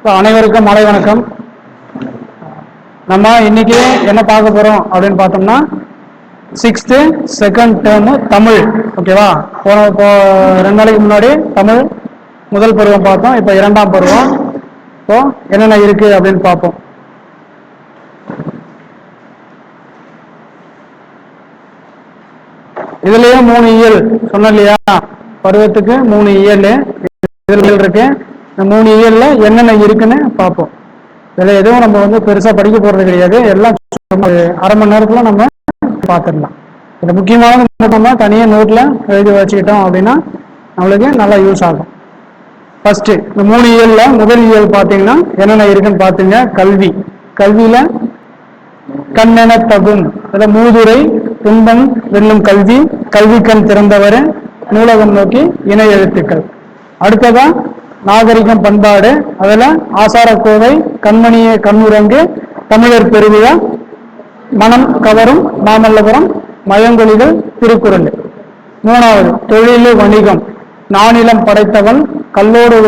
அனைவருக்கும் மாலை வணக்கம். நம்ம இன்னைக்கு என்ன பார்க்க போறோம் அப்படின்னு பார்த்தோம்னா 6th செகண்ட் டேர்ம் தமிழ். ஓகேவா? இப்போ 2 நாளைக்கு முன்னாடி தமிழ் முதல் பருவம் பார்த்தோம். இப்போ 2ஆம் பருவம். இப்போ என்னென்ன இருக்கு அப்படின்னு பார்ப்போம். இதுலயே 3 இயல் சொன்ன இல்லையா? பருவத்துக்கு 3 இயல் இருக்கு. இந்த 3 இயல்ல என்னென்ன இருக்குன்னு பார்ப்போம். இதுல எதுவும் நம்ம பெருசா படிக்க போறது கிடையாது. எல்லாம் அரை மணி நேரத்துல நம்ம பார்த்துடலாம். இந்த முக்கியமான நம்ம தனியா நோட்ல எழுதி வச்சுக்கிட்டோம் அப்படின்னா நம்மளுக்கு நல்லா யூஸ் ஆகும். ஃபர்ஸ்ட் இந்த 3 இயல்ல முதல் இயல் பார்த்தீங்கன்னா என்னென்ன இருக்குன்னு பார்த்தீங்க. கல்வி. கல்வியில கண்ணென தகும், மூதுரை, துன்பம் வெல்லும் கல்வி, கல்வி கண் திறந்தவர், நூலகம் நோக்கி இணை எழுத்துக்கள். அடுத்ததா நாகரிகம் பண்பாடு. அதுல ஆசாரக்கோவை, கண்மணியை கண்ணுரங்கு, தமிழர் பெருவிழா, மனம் கவரும் மாமல்லபுரம், மயங்கொலிகள், திருக்குறள். 3வது தொழில் வணிகம். நானிலம் படைத்தவன், கடலோடு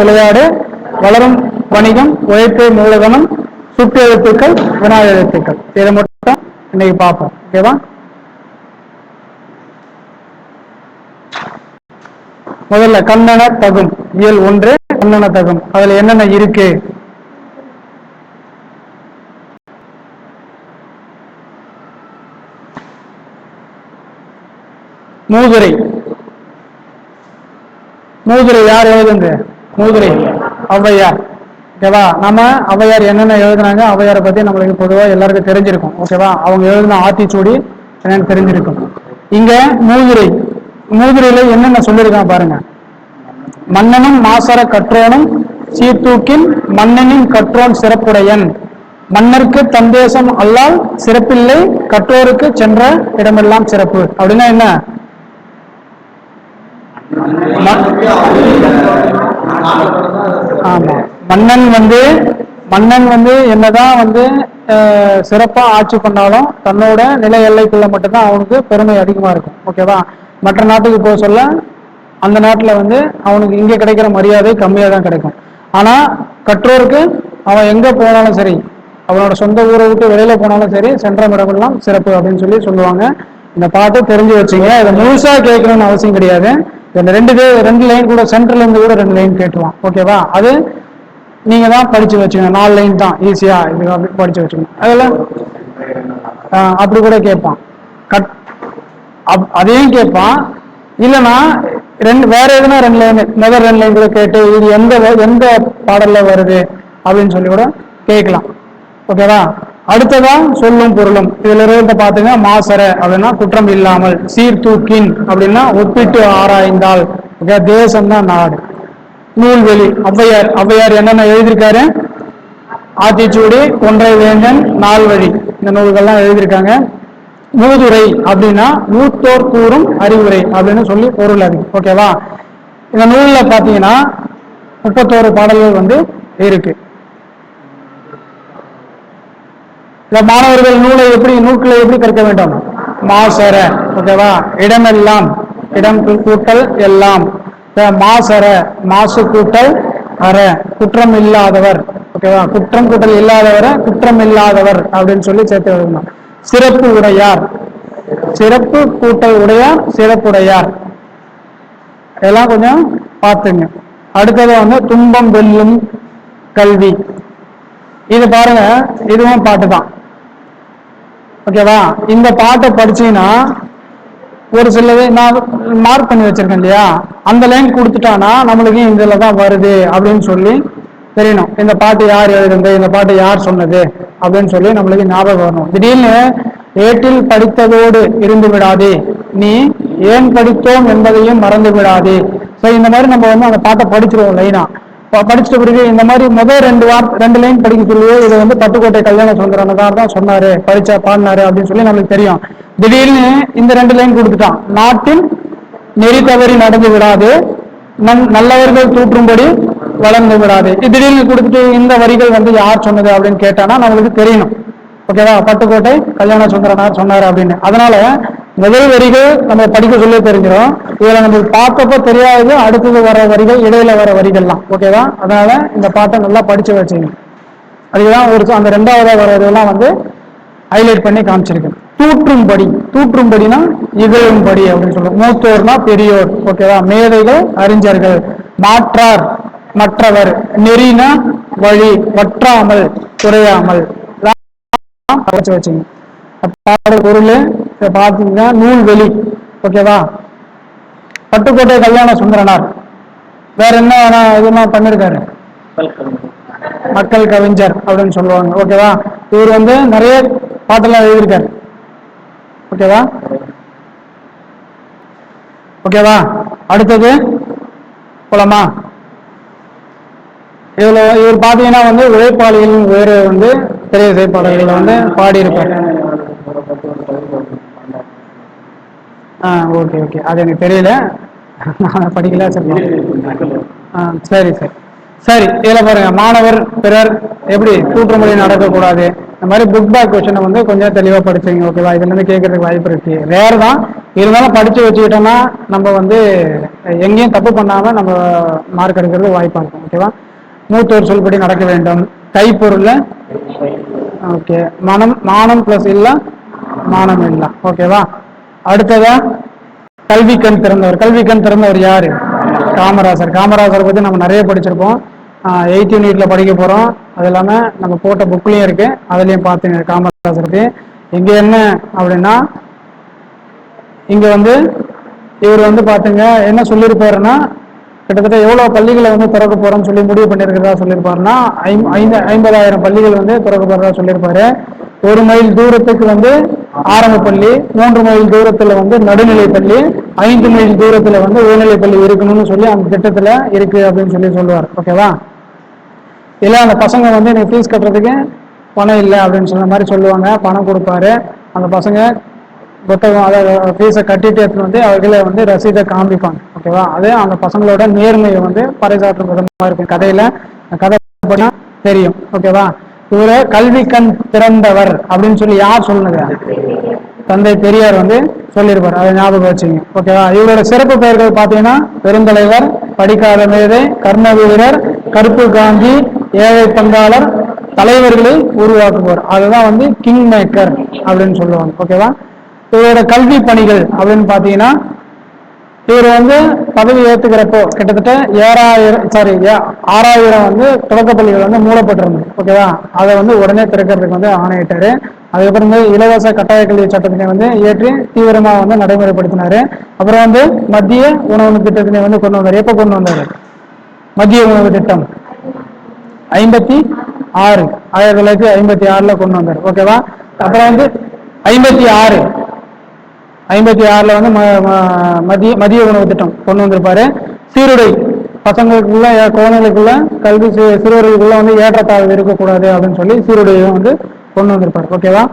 விளையாடு, வளரும் வணிகம், உழைப்பே மூலதனம், சுட்டு எழுத்துக்கள், வினா எழுத்துக்கள். இதை மட்டும் இன்னைக்கு பார்ப்போம். ஓகேவா? முதல்ல கண்ணென தகும் இயல் 1 கண்ணென தகும். அதுல என்னென்ன இருக்கு? மூதுரை. மூதுரை யார் எழுதுங்க? மூதுரை ஔவையார். ஓகேவா? நம்ம ஔவையார் என்னென்ன எழுதுனாங்க, ஔவையாரை பத்தி நம்மளுக்கு பொதுவாக எல்லாருக்கும் தெரிஞ்சிருக்கும். ஓகேவா? அவங்க எழுதின ஆத்திச்சூடி என்னன்னு தெரிஞ்சிருக்கும். இங்க மூதுரை. மூதுரையில என்னென்ன சொல்லியிருக்கான் பாருங்க. மன்னனும் மாசர கற்றோனும் சீர்தூக்கின் மன்னனின் கற்றோன் சிறப்புடையன், மன்னருக்கு தந்தேசம் அல்லால் சிறப்பில்லை, கற்றோருக்கு சென்ற இடமெல்லாம் சிறப்பு. அப்படின்னா என்ன? ஆமா, மன்னன் என்னதான் சிறப்பா ஆட்சி பண்ணாலும் தன்னோட நில எல்லைக்குள்ள மட்டும்தான் அவனுக்கு பெருமை அதிகமா இருக்கும். ஓகேவா? மற்ற நாட்டுக்கு போக சொல்ல அந்த நாட்டுல அவனுக்கு இங்க கிடைக்கிற மரியாதை கம்மியா தான் கிடைக்கும். ஆனா கற்றோருக்கு அவன் எங்க போனாலும் சரி, அவனோட சொந்த ஊரை விட்டு வெளியில போனாலும் சரி, சென்ற இடமெல்லாம் சிறப்பு அப்படின்னு சொல்லுவாங்க. இந்த பாட்டு தெரிஞ்சு வச்சுங்க. இதை முழுசா கேட்கணும்னு அவசியம் கிடையாது. இந்த ரெண்டு லைன் கூட சென்டர்ல இருந்து கூட 2 லைன் கேட்டுவான். ஓகேவா? அது நீங்க தான் படிச்சு வச்சுக்கணும். 4 லைன் தான் ஈஸியா இது படிச்சு வச்சுக்கணும். அதெல்லாம் அப்படி கூட கேட்பான். அதையும் கேட்பான். இல்லைன்னா வேற எதுனா 2 லைன், முதல் 2 லைன் கூட கேட்டு இது எந்த பாடல்ல வருது அப்படின்னு சொல்லி கூட கேட்கலாம். ஓகேவா? அடுத்ததா சொல்லும் பொருளும். இதுல இருந்து பாத்தீங்கன்னா மாசர அப்படின்னா குற்றம் இல்லாமல், சீர்தூக்கின் அப்படின்னா ஒப்பிட்டு ஆராய்ந்தால், தேசம் தான் நாடு. நூல்வெளி. ஔவையார் என்னென்ன எழுதியிருக்காரு? ஆத்திச்சூடி, ஒன்றை வேந்தன், நால்வழி, இந்த நூல்கள்லாம் எழுதியிருக்காங்க. மூதுரை அப்படின்னா மூத்தோர் கூறும் அறிவுரை அப்படின்னு சொல்லி பொருள் அது. ஓகேவா? இந்த நூல்ல பாத்தீங்கன்னா 31 பாடல்கள் இருக்கு. இந்த மாணவர்கள் நூல்களை எப்படி கற்க வேண்டும்? மாசர. ஓகேவா? இடமெல்லாம், இடம் கூட்டல் எல்லாம். மாசர, மாசு கூட்டல் அற, குற்றம் இல்லாதவர். ஓகேவா? குற்றம் கூட்டல் இல்லாதவரை குற்றம் இல்லாதவர் அப்படின்னு சொல்லி சேர்த்து எழுதணும். சிறப்பு உடையார், சிறப்பு கூட்டல் உடையார், சிறப்புடையார். இதெல்லாம் கொஞ்சம் பார்த்துங்க. அடுத்தது துன்பம் வெல்லும் கல்வி. இது பாருங்க, இதுவும் பாட்டு தான். ஓகேவா? இந்த பாட்டை படிச்சீங்கன்னா ஒரு சிலது நான் மார்க் பண்ணி வச்சிருக்கேன் இல்லையா, அந்த லைன் கொடுத்துட்டானா நம்மளுக்கு இதுல தான் வருது அப்படின்னு சொல்லி தெரியணும். இந்த பாட்டு யார் எழுதுனது, இந்த பாட்டு யார் சொன்னது அப்படின்னு சொல்லி நம்மளுக்கு ஞாபகம் வரணும். திடீர்னு ஏட்டில் படித்ததோடு இருந்து விடாதே, நீ ஏன் படித்தோம் என்பதையும் மறந்து விடாதே. ஸோ இந்த மாதிரி நம்ம அந்த பாட்டை படிச்சிருவோம் லைனா. படிச்சுட்ட பிறகு இந்த மாதிரி முதல் 2 லைன் படிக்கக்குள்ளேயே இது பட்டுக்கோட்டை கல்யாண சுந்தரனார் தான் சொன்னாரு, பாடினாரு அப்படின்னு சொல்லி நம்மளுக்கு தெரியும். திடீர்னு இந்த 2 லைன் கொடுத்துட்டான். நாட்டின் நெறி தவறி நடந்து விடாது, நல்லவர்கள் தூற்றும்படி வளர்ந்து விடாது. திடீர்னு கொடுத்துட்டு இந்த வரிகள் யார் சொன்னது அப்படின்னு கேட்டானா நம்மளுக்கு தெரியணும். ஓகேவா? பட்டுக்கோட்டை கல்யாண சுந்தரனார் சொன்னாரு அப்படின்னு. அதனால முதல் வரிகள் நம்ம படிக்க சொல்லி தெரிஞ்சிடும். இதுல நம்மளுக்கு பார்த்தப்போ தெரியாது, அடுத்தது வர வரிகள், இடையில வர வரிகள்லாம். ஓகேவா? அதனால இந்த பாட்டை நல்லா படிச்சு வச்சுங்க. அதுதான் ஒரு அந்த ரெண்டாவதா வர்றதெல்லாம் வந்து ஹைலைட் பண்ணி காமிச்சிருக்கு. தூற்றும்படி, தூற்றும்படினா இகழும்படி அப்படின்னு சொல்லுவோம். மூத்தோர்னா பெரியோர். ஓகேவா? மேதைகள் அறிஞர்கள், மாற்றார் மற்றவர், நெறினா வழி, வற்றாமல் குறையாமல் படிச்சு வச்சுங்க. பாடல் பொருள் பாத்தீங்கன்னா நூல்வெளி. ஓகேவா? பட்டுக்கோட்டை கல்யாண சுந்தரனார் வேற என்ன இதெல்லாம் பண்ணிருக்காரு? மக்கள் கவிஞர் அப்படின்னு சொல்லுவாங்க. ஓகேவா? இவர் வந்து நிறைய பாட்டெல்லாம் எழுதியிருக்காரு. ஓகேவா? ஓகேவா? அடுத்தது போலாமா? இவர் பாத்தீங்கன்னா வந்து உழைப்பாளிகளின் வேறு வந்து பெரிய இசைப்பாடல்களை வந்து பாடியிருப்பார். ஓகே ஓகே, அது எனக்கு தெரியல, நான் படிக்கல. சரி சரி சரி. இதுல பாருங்க, மாணவர் பிறர் எப்படி கூற்றுமொழி நடக்கக்கூடாது, இந்த மாதிரி புக் பேக் கொஸ்டினை வந்து கொஞ்சம் தெளிவா படிச்சுங்க. ஓகேவா? இதுல இருந்து கேட்கறதுக்கு வாய்ப்பு இருக்கு. ரேர் தான், இருந்தாலும் படிச்சு வச்சுக்கிட்டோம்னா நம்ம வந்து எங்கேயும் தப்பு பண்ணாம நம்ம மார்க் எடுக்கிறது வாய்ப்பா இருக்கும். ஓகேவா? மூத்தோர் சொல்படி நடக்க வேண்டும். கைப்பொருள்ல ஓகே, மனம் மானம் பிளஸ் இல்ல மானம் இல்ல. ஓகேவா? அடுத்ததா கல்வி கண் திறந்தவர். கல்வி கண் திறந்தவர் யாரு? காமராசர். காமராசரை பத்தி நம்ம நிறைய படிச்சிருப்போம். 8th யூனிட்ல படிக்க போறோம். அது இல்லாம நம்ம போட்ட புக்லயும் இருக்கு, அதுலயும் பாத்துங்க காமராசருக்கு. இங்க என்ன அப்படின்னா, இங்க வந்து இவர் வந்து பாத்துங்க என்ன சொல்லியிருப்பாருன்னா, கிட்டத்தட்ட எவ்வளவு பள்ளிகளை வந்து திறக்க போறோம்னு சொல்லி முடிவு பண்ணிருக்கிறதா சொல்லியிருப்பாருன்னா 50,000 பள்ளிகள் வந்து திறக்க போறதா சொல்லியிருப்பாரு. 1 மைல் தூரத்துக்கு வந்து ஆரம்ப பள்ளி, 3 மைல் தூரத்துல வந்து நடுநிலை பள்ளி, 5 மைல் தூரத்துல வந்து உயர்நிலை பள்ளி இருக்கணும்னு சொல்லி அந்த திட்டத்துல இருக்கு அப்படின்னு சொல்லி சொல்லுவார். ஓகேவா? இல்ல அந்த பசங்க வந்து எனக்கு ஃபீஸ் கட்டுறதுக்கு பணம் இல்லை அப்படின்னு சொன்ன மாதிரி சொல்லுவாங்க. பணம் கொடுப்பாரு. அந்த பசங்க புத்தகம் அதாவது ஃபீஸை கட்டிட்டு எடுத்துட்டு வந்து அவர்களை வந்து ரசீதை காமிப்பாங்க. ஓகேவா? அது அந்த பசங்களோட நேர்மையை வந்து பறைசாற்றும் விதமா இருக்கும். கதையில கதை தெரியும். ஓகேவா? இவரை கல்வி கண் திறந்தவர் அப்படின்னு சொல்லி யார் சொன்னது? தந்தை பெரியார் வந்து சொல்லியிருப்பார். அதை ஞாபகம் வச்சுங்க. ஓகேவா? இவரோட சிறப்பு பெயர்கள் பார்த்தீங்கன்னா பெருந்தலைவர், படிக்காத மேதை, கர்ம வீரர், கருப்பு காந்தி, ஏழை பங்காளர், தலைவர்களை உருவாக்குவார். அதுதான் வந்து கிங் மேக்கர் அப்படின்னு சொல்லுவாங்க. ஓகேவா? இவரோட கல்வி பணிகள் அப்படின்னு பாத்தீங்கன்னா, இவர் வந்து பதவி ஏற்றுக்கிறப்போ கிட்டத்தட்ட 6,000 வந்து தொடக்கப்பள்ளிகள் வந்து மூடப்பட்டிருந்தது. ஓகேவா? அதை வந்து உடனே திறக்கிறதுக்கு வந்து ஆணையிட்டாரு. அதுக்கப்புறம் வந்து இலவச கட்டாய கல்வி சட்டத்தினை வந்து ஏற்றி தீவிரமா வந்து நடைமுறைப்படுத்தினாரு. அப்புறம் வந்து மத்திய உணவு திட்டத்தினை வந்து கொண்டு வந்தார். எப்ப கொண்டு வந்தாரு மத்திய உணவு திட்டம்? 1956 கொண்டு வந்தார். ஓகேவா? அப்புறம் வந்து 56ல வந்து மதிய உணவு திட்டம் கொண்டு வந்திருப்பாரு. சீருடை பசங்களுக்குள்ள குழந்தைகளுக்குள்ள கல்வி சிறுவர்களுக்குள்ள வந்து ஏற்றத்தாழ்வு இருக்கக்கூடாது அப்படின்னு சொல்லி சீருடையும் வந்து கொண்டு வந்திருப்பாரு. ஓகேவா?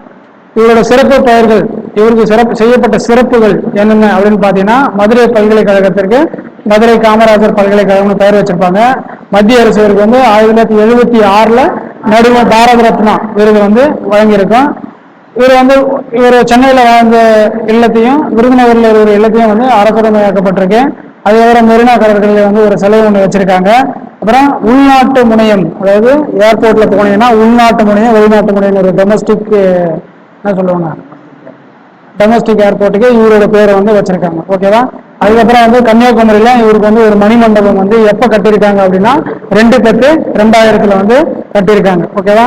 இவரோட சிறப்பு பெயர்கள், இவருக்கு சிறப்பு செய்யப்பட்ட சிறப்புகள் என்னென்ன அப்படின்னு பாத்தீங்கன்னா, மதுரை பல்கலைக்கழகத்திற்கு மதுரை காமராஜர் பல்கலைக்கழகம்னு பெயர் வச்சிருப்பாங்க. மத்திய அரசு இவருக்கு வந்து 1976ல நடுவ பாரத ரத்னா விருது வந்து வழங்கியிருக்கும். இவர் சென்னையில வாழ்ந்த இல்லத்தையும் விருதுநகர்ல ஒரு இல்லத்தையும் வந்து அரசுடைமையாக்கப்பட்டிருக்கு. அதுக்கப்புறம் மெரினா கடற்கரையில வந்து ஒரு சிலை ஒன்று வச்சிருக்காங்க. அப்புறம் உள்நாட்டு முனையம், அதாவது ஏர்போர்ட்ல போனீங்கன்னா உள்நாட்டு முனையம் வெளிநாட்டு முனையம் ஒரு டொமஸ்டிக் என்ன சொல்லுவாங்க, டொமஸ்டிக் ஏர்போர்ட்டுக்கு இவரோட பேரை வந்து வச்சிருக்காங்க. ஓகேவா? அதுக்கப்புறம் வந்து கன்னியாகுமரியில இவருக்கு வந்து ஒரு மணிமண்டபம் வந்து எப்ப கட்டியிருக்காங்க அப்படின்னா 2/10/2000 வந்து கட்டியிருக்காங்க. ஓகேவா?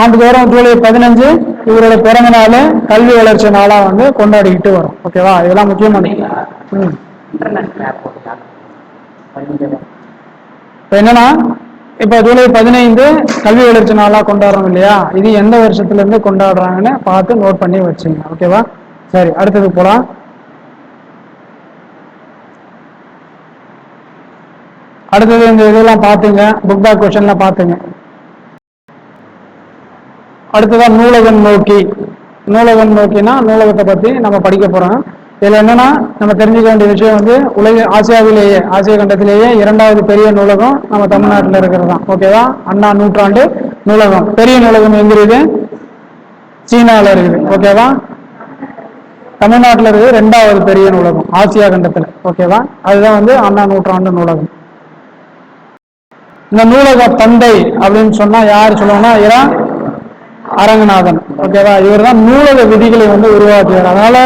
ஆண்டுதோறும் ஜூலை 15 இவரோட பிறந்த நாள் கல்வி வளர்ச்சி நாளா வந்து கொண்டாடிக்கிட்டு வரும். ஓகேவா? இதெல்லாம் முக்கியமானது. இப்ப என்னன்னா, இப்ப ஜூலை 15 கல்வி வளர்ச்சி நாளா கொண்டாடுறோம் இல்லையா? இது எந்த வருஷத்துல இருந்து கொண்டாடுறாங்கன்னு பார்த்து நோட் பண்ணி வச்சுங்க. ஓகேவா? சரி, அடுத்தது போலாம். அடுத்தது இந்த இதெல்லாம் பார்த்துங்க, புக் பேக் கொஸ்டின்லாம் பார்த்துங்க. அடுத்ததான் நூலகம் நோக்கி. நூலகம் நோக்கினா நூலகத்தை பத்தி நம்ம படிக்க போறோம். இதுல என்னன்னா, நம்ம தெரிஞ்சுக்க வேண்டிய விஷயம் வந்து ஆசிய கண்டத்திலேயே 2வது பெரிய நூலகம் நம்ம தமிழ்நாட்டில் இருக்கிறது தான். ஓகேவா? அண்ணா நூற்றாண்டு நூலகம். பெரிய நூலகம் எங்க இருக்குது? சீனால இருக்குது. ஓகேவா? தமிழ்நாட்டில் இருக்கிற 2வது பெரிய நூலகம் ஆசியா கண்டத்தில். ஓகேவா, அதுதான் வந்து அண்ணா நூற்றாண்டு நூலகம். இந்த நூலக தந்தை அப்படின்னு சொன்னா யார் சொல்லுவாங்கன்னா அரங்கநாதன். ஓகேவா, இவர் தான் நூலக விதிகளை வந்து உருவாக்கியவர். அதனால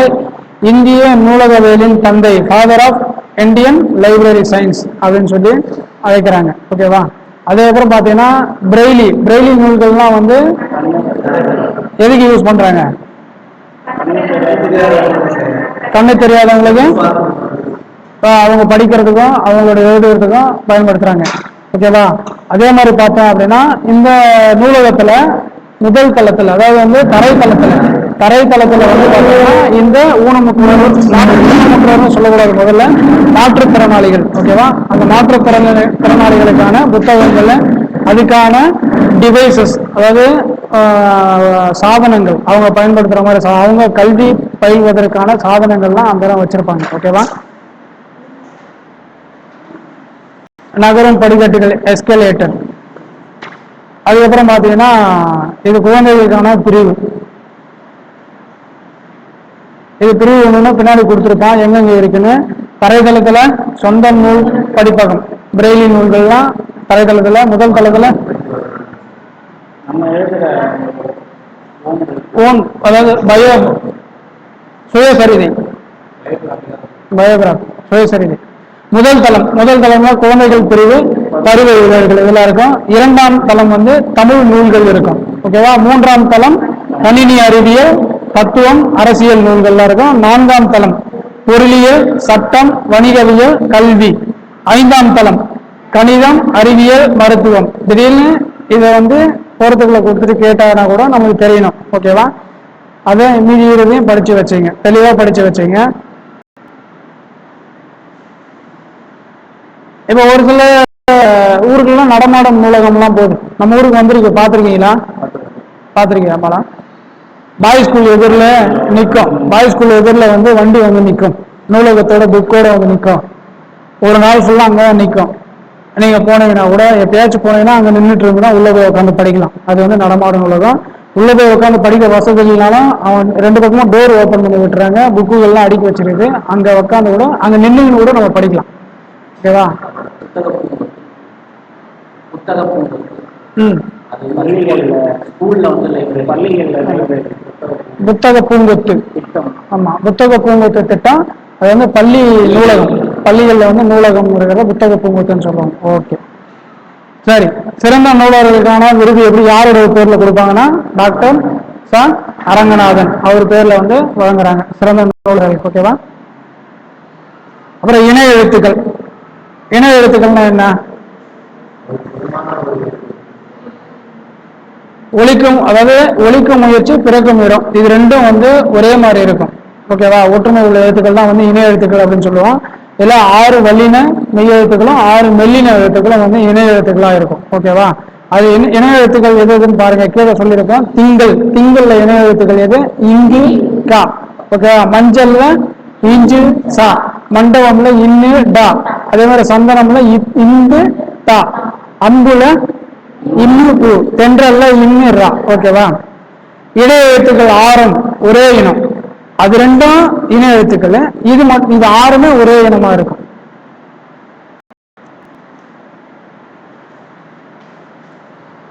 இந்திய நூலகவியலின் தந்தை, father of Indian library science அப்படின்னு சொல்லி அழைக்கிறாங்க. ஓகேவா, அதுக்கப்புறம் பார்த்தீங்கன்னா பிரெய்லி நூல்கள்லாம் வந்து எதுக்கு யூஸ் பண்றாங்க? கண்ணு தெரியாதவங்களுக்கு அவங்க படிக்கிறதுக்கும் அவங்களோட எழுதுறதுக்கும் பயன்படுத்துறாங்க. ஓகேவா, அதே மாதிரி பார்த்தோம் அப்படின்னா இந்த நூலகத்துல முதல் தளத்துல, அதாவது வந்து தரைத்தளத்துல வந்து பார்த்தீங்கன்னா இந்த ஊனமுற்றோர்னு சொல்லக்கூடாது, முதல்ல மாற்றுத்திறனாளிகள். ஓகேவா, அந்த மாற்றுத்திறனாளிகளுக்கான புத்தகங்கள்ல அதுக்கான டிவைசஸ், அதாவது சாதனங்கள், அவங்க பயன்படுத்துற மாதிரி அவங்க கல்வி பயில்வதற்கான சாதனங்கள்லாம் அந்த வச்சிருப்பாங்க. ஓகேவா, நகரும் படிக்கட்டுகள், எஸ்கலேட்டர். அதுக்கப்புறம் பார்த்தீங்கன்னா இது குழந்தைகளுக்கான பிரிவு. இது பிரிவு ஒண்ணுன்னா பின்னாடி கொடுத்துருப்பான் எங்கெங்க இருக்குன்னு. தரைதளத்துல சொந்த நூல் படிப்பகம், பிரெய்லி நூல்கள்லாம் தரைதளத்துல. முதல் தளத்துல ஓன், அதாவது சுயசரிதை, பயோகிராஃபி, சுயசரிதை. முதல் தளம்னா குழந்தைகள் பிரிவு, பருவ இதழ்கள் இதெல்லாம் இருக்கும். 2ஆம் தளம் வந்து தமிழ் நூல்கள் இருக்கும். ஓகேவா, 3ஆம் தளம் கணினி அறிவியல், தத்துவம், அரசியல் நூல்கள்லாம் இருக்கும். 4ஆம் தளம் பொருளியல், சட்டம், வணிகவியல், கல்வி. 5ஆம் தளம் கணிதம், அறிவியல், மருத்துவம். திடீர்னு இதை வந்து போறதுக்குள்ள கொடுத்துட்டு கேட்டாங்கன்னா கூட நமக்கு தெரியணும். ஓகேவா, அதை மீதி இதையும் படிச்சு வச்சுங்க, தெளிவா படிச்சு வச்சுங்க. இப்ப ஒரு சில ஊருக்கெல்லாம் நடமாடும் நூலகம்லாம் போகுது. நம்ம ஊருக்கு வந்திருக்கு, பார்த்துருக்கீங்களா? பார்த்துருக்கீங்களா? பாய்ஸ் ஸ்கூல் எதிரில் நிற்கும். பாய்ஸ் ஸ்கூல் எதிரில் வந்து வண்டி வந்து நிற்கும், நூலகத்தோட புக்கோட வந்து நிற்கும். ஒரு நாள் ஃபுல்லாக அங்கே நிற்கும். நீங்கள் போனீங்கன்னா கூட, எப்பயாச்சும் போனீங்கன்னா அங்கே நின்றுட்டு இருந்தா உள்ள போய் உட்காந்து படிக்கலாம். அது வந்து நடமாடும் நூலகம். உள்ள போய் உட்காந்து படிக்க வசதி இல்லைனாலும் அவன் 2 பக்கமும் டோர் ஓப்பன் பண்ணி விட்டுறாங்க, புக்குகள்லாம் அடுக்கி வச்சிருக்கு. அங்கே உட்காந்து கூட, அங்கே நின்றுன்னு கூட நம்ம படிக்கலாம். ஓகேவா, புத்தக பூங்கொத்து. ஆமா, புத்தக பூங்கொத்து திட்டம். அது வந்து பள்ளி நூலகம், பள்ளிகள்ல வந்து நூலகம் இருக்கிறத புத்தக பூங்கொத்துன்னு சொல்லுவாங்க. ஓகே, சரி. சிறந்த நூலகர்களுக்கான விருது எப்படி யாருடைய பேர்ல கொடுப்பாங்கன்னா டாக்டர் அரங்கநாதன் அவர் பேர்ல வந்து வழங்குறாங்க சிறந்த நூலகர்கள். ஓகேவா, அப்புறம் இணைய எழுத்துக்கள். இணைய எழுத்துக்கள்னா என்ன? ஒலிக்கும், அதாவது ஒலிக்கும் முயற்சி, பிறக்கும் இடம், இது 2ம் வந்து ஒரே மாதிரி இருக்கும். ஓகேவா, ஒற்றுமை உள்ள எழுத்துக்கள் தான் வந்து இணைய எழுத்துக்கள் அப்படின்னு சொல்லுவோம். இதுல 6 வல்லின மெய் எழுத்துக்களும் 6 மெல்லின எழுத்துக்களும் வந்து இணைய எழுத்துக்களா இருக்கும். ஓகேவா, அது இணைய எழுத்துக்கள் எது எதுன்னு பாருங்க, கீழே சொல்லியிருக்கோம். திங்கள்ல இணைய எழுத்துக்கள் எது? இங்கு, கா. ஓகேவா, மஞ்சள்ல இஞ்சு, சா. மண்டபம்ல இன்னு, டா. அதே மாதிரி சந்தனம்ல இந்து, தா. அம்புல இன்னு, பூ. தென்றல்ல இன்னு, ரா. ஓகேவா, இணைய எழுத்துக்கள் 6ம் ஒரே இனம், அது 2ம் இணைய எழுத்துக்கள். இது 6மே ஒரே இனமா இருக்கும்.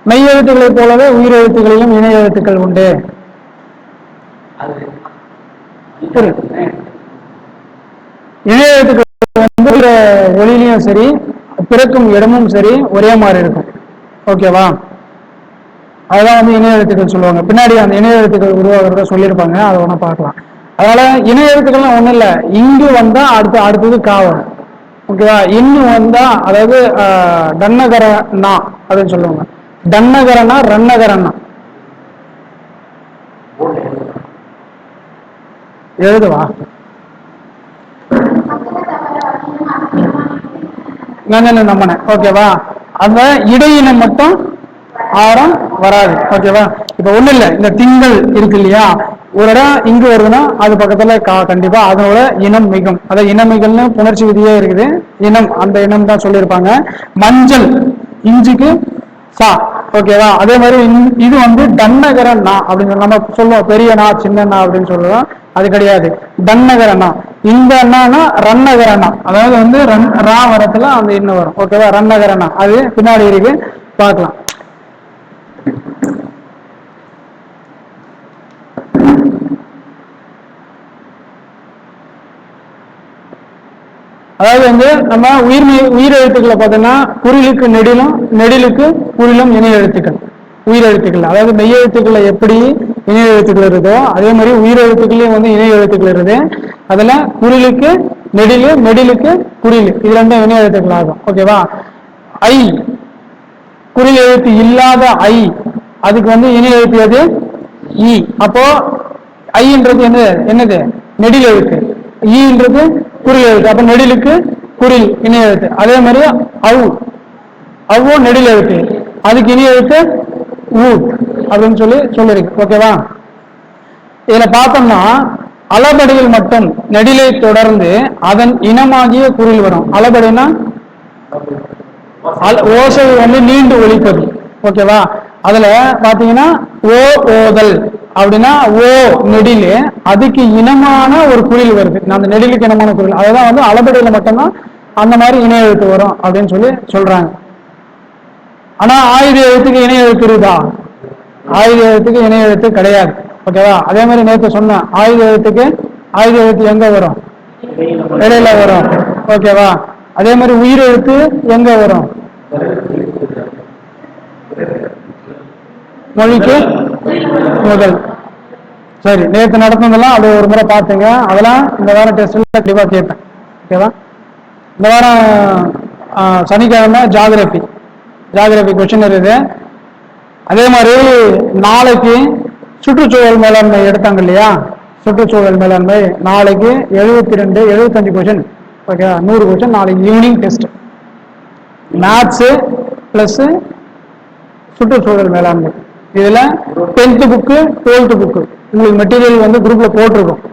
மெய் எழுத்துக்களை போலவே உயிர் எழுத்துக்களிலும் இணைய எழுத்துக்கள் உண்டு. இணைய எழுத்துக்கள் வந்து ஒளியிலையும் சரி, பிறக்கும் இடமும் சரி ஒரே மாதிரி இருக்கும். ஓகேவா, அதெல்லாம் வந்து இணைய எழுத்துக்கள் சொல்லுவாங்க. பின்னாடி அந்த இணைய எழுத்துக்கள் உருவாகிறத சொல்லியிருப்பாங்க, அதை ஒண்ணா பார்க்கலாம். அதனால இணைய எழுத்துக்கள்லாம் ஒண்ணும் இல்லை, இங்கு வந்தா அடுத்தது கா வரும். ஓகேவா, இன்னு வந்தா, அதாவது டன்னகரண்ணா அப்படின்னு சொல்லுவாங்க. டன்னகரனா ரன்னகரண்ணா எழுதுவா நம்மன. ஓகேவா, அந்த இடையினம் மட்டும் ஆரம் வராது. ஓகேவா, இப்ப ஒண்ணு இல்ல, இந்த திங்கள் இருக்கு இல்லையா, ஒரு இடம் இங்கு வருதுன்னா அது பக்கத்துல கண்டிப்பா அதோட இனம் மிகும். அதாவது இனமிகள்னு புணர்ச்சி விதியே இருக்குது. இனம், அந்த இனம் தான் சொல்லியிருப்பாங்க. மஞ்சள் இஞ்சுக்கு சா. ஓகேவா, அதே மாதிரி இது வந்து டன்னகர நா அப்படின்னு நம்ம சொல்லுவோம், பெரிய நா சின்ன நா அப்படின்னு சொல்லுவோம். அது கிடையாது. தன்னகரணா. இந்த அண்ணானா ரன்னகரணா, அதாவது வந்து ரா வரத்துல அந்த இன்னும் வரும். ஓகேவா? ரன்னகரணா அது பின்னாடி இருக்கு, பார்க்கலாம். அதாவது வந்து நம்ம உயிர் எழுத்துக்களை பார்த்தோம்னா குறிலுக்கு நெடிலும், நெடிலுக்கு குறிலும் இணை எழுத்துக்கள். உயிர் எழுத்துக்கள் அதாவது மெய் எழுத்துக்களை எப்படி இணை எழுத்துக்கள் இருக்குதோ அதே மாதிரி உயிர் எழுத்துக்களையும் வந்து இணை எழுத்துக்கள் இருக்குது. அதுல குறிலுக்கு நெடிலு, நெடிலுக்கு குறில், இது ரெண்டும் இணை எழுத்துக்கள் ஆகும். ஓகேவா? ஐ குறில் எழுத்து இல்லாத ஐ, அதுக்கு வந்து இணை எழுத்து எது? இ. அப்போ ஐன்றது என்னது? நெடில் எழுத்து. ஈன்றது குறில் எழுத்து. அப்ப நெடிலுக்கு குறில் இணை எழுத்து. அதே மாதிரி அவ்வோ நெடில் எழுத்து, அதுக்கு இணை எழுத்து ஊ அப்படின்னு சொல்லிருக்கு. ஓகேவா? இதுல பார்த்தோம்னா அளபடியில் மட்டும் நெடிலை தொடர்ந்து அதன் இனமாகிய குறில் வரும். அளபடினா ஓசை வந்து நீண்டு ஒலிப்பது. ஓகேவா? அதுல பாத்தீங்கன்னா ஓ ஓதல் அப்படின்னா ஓ நெடிலு, அதுக்கு இனமான ஒரு குறில் வருது. அந்த நெடிலுக்கு இனமான குறில், அதுதான் வந்து அளபடியில மட்டும்தான் அந்த மாதிரி இணை எழுத்து வரும் அப்படின்னு சொல்றாங்க. ஆனா ஆயுத எழுத்துக்கு இணை எழுத்து இருக்குதா? ஆயுத எழுத்துக்கு இணை எழுத்து கிடையாது. ஓகேவா? அதே மாதிரி நேற்று சொன்ன ஆயுத எழுத்து எங்க வரும்? இடையில வரும். ஓகேவா? அதே மாதிரி உயிர் எழுத்து எங்க வரும்? மொழிக்கு முதல். சரி, நேற்று நடந்ததெல்லாம் அது ஒரு முறை பார்த்துங்க. அதெல்லாம் இந்த வாரம் டெஸ்ட்ல கண்டிப்பா கேட்பேன். ஓகேவா? இந்த வாரம் சனிக்கிழமை ஜாகிரபி கொஸ்டின் இருக்குது. அதே மாதிரி நாளைக்கு சுற்றுச்சூழல் மேலாண்மை எடுத்தாங்க இல்லையா? சுற்றுச்சூழல் மேலாண்மை நாளைக்கு 75 கொஸ்டின். ஓகே, 100 கொஸ்டின் நாளைக்கு ஈவினிங் டெஸ்ட். மேத்ஸ் பிளஸ் சுற்றுச்சூழல் மேலாண்மை. இதுல 10th புக்கு 12th புக்கு உங்களுக்கு மெட்டீரியல் வந்து குரூப்ல போட்டிருக்கும்.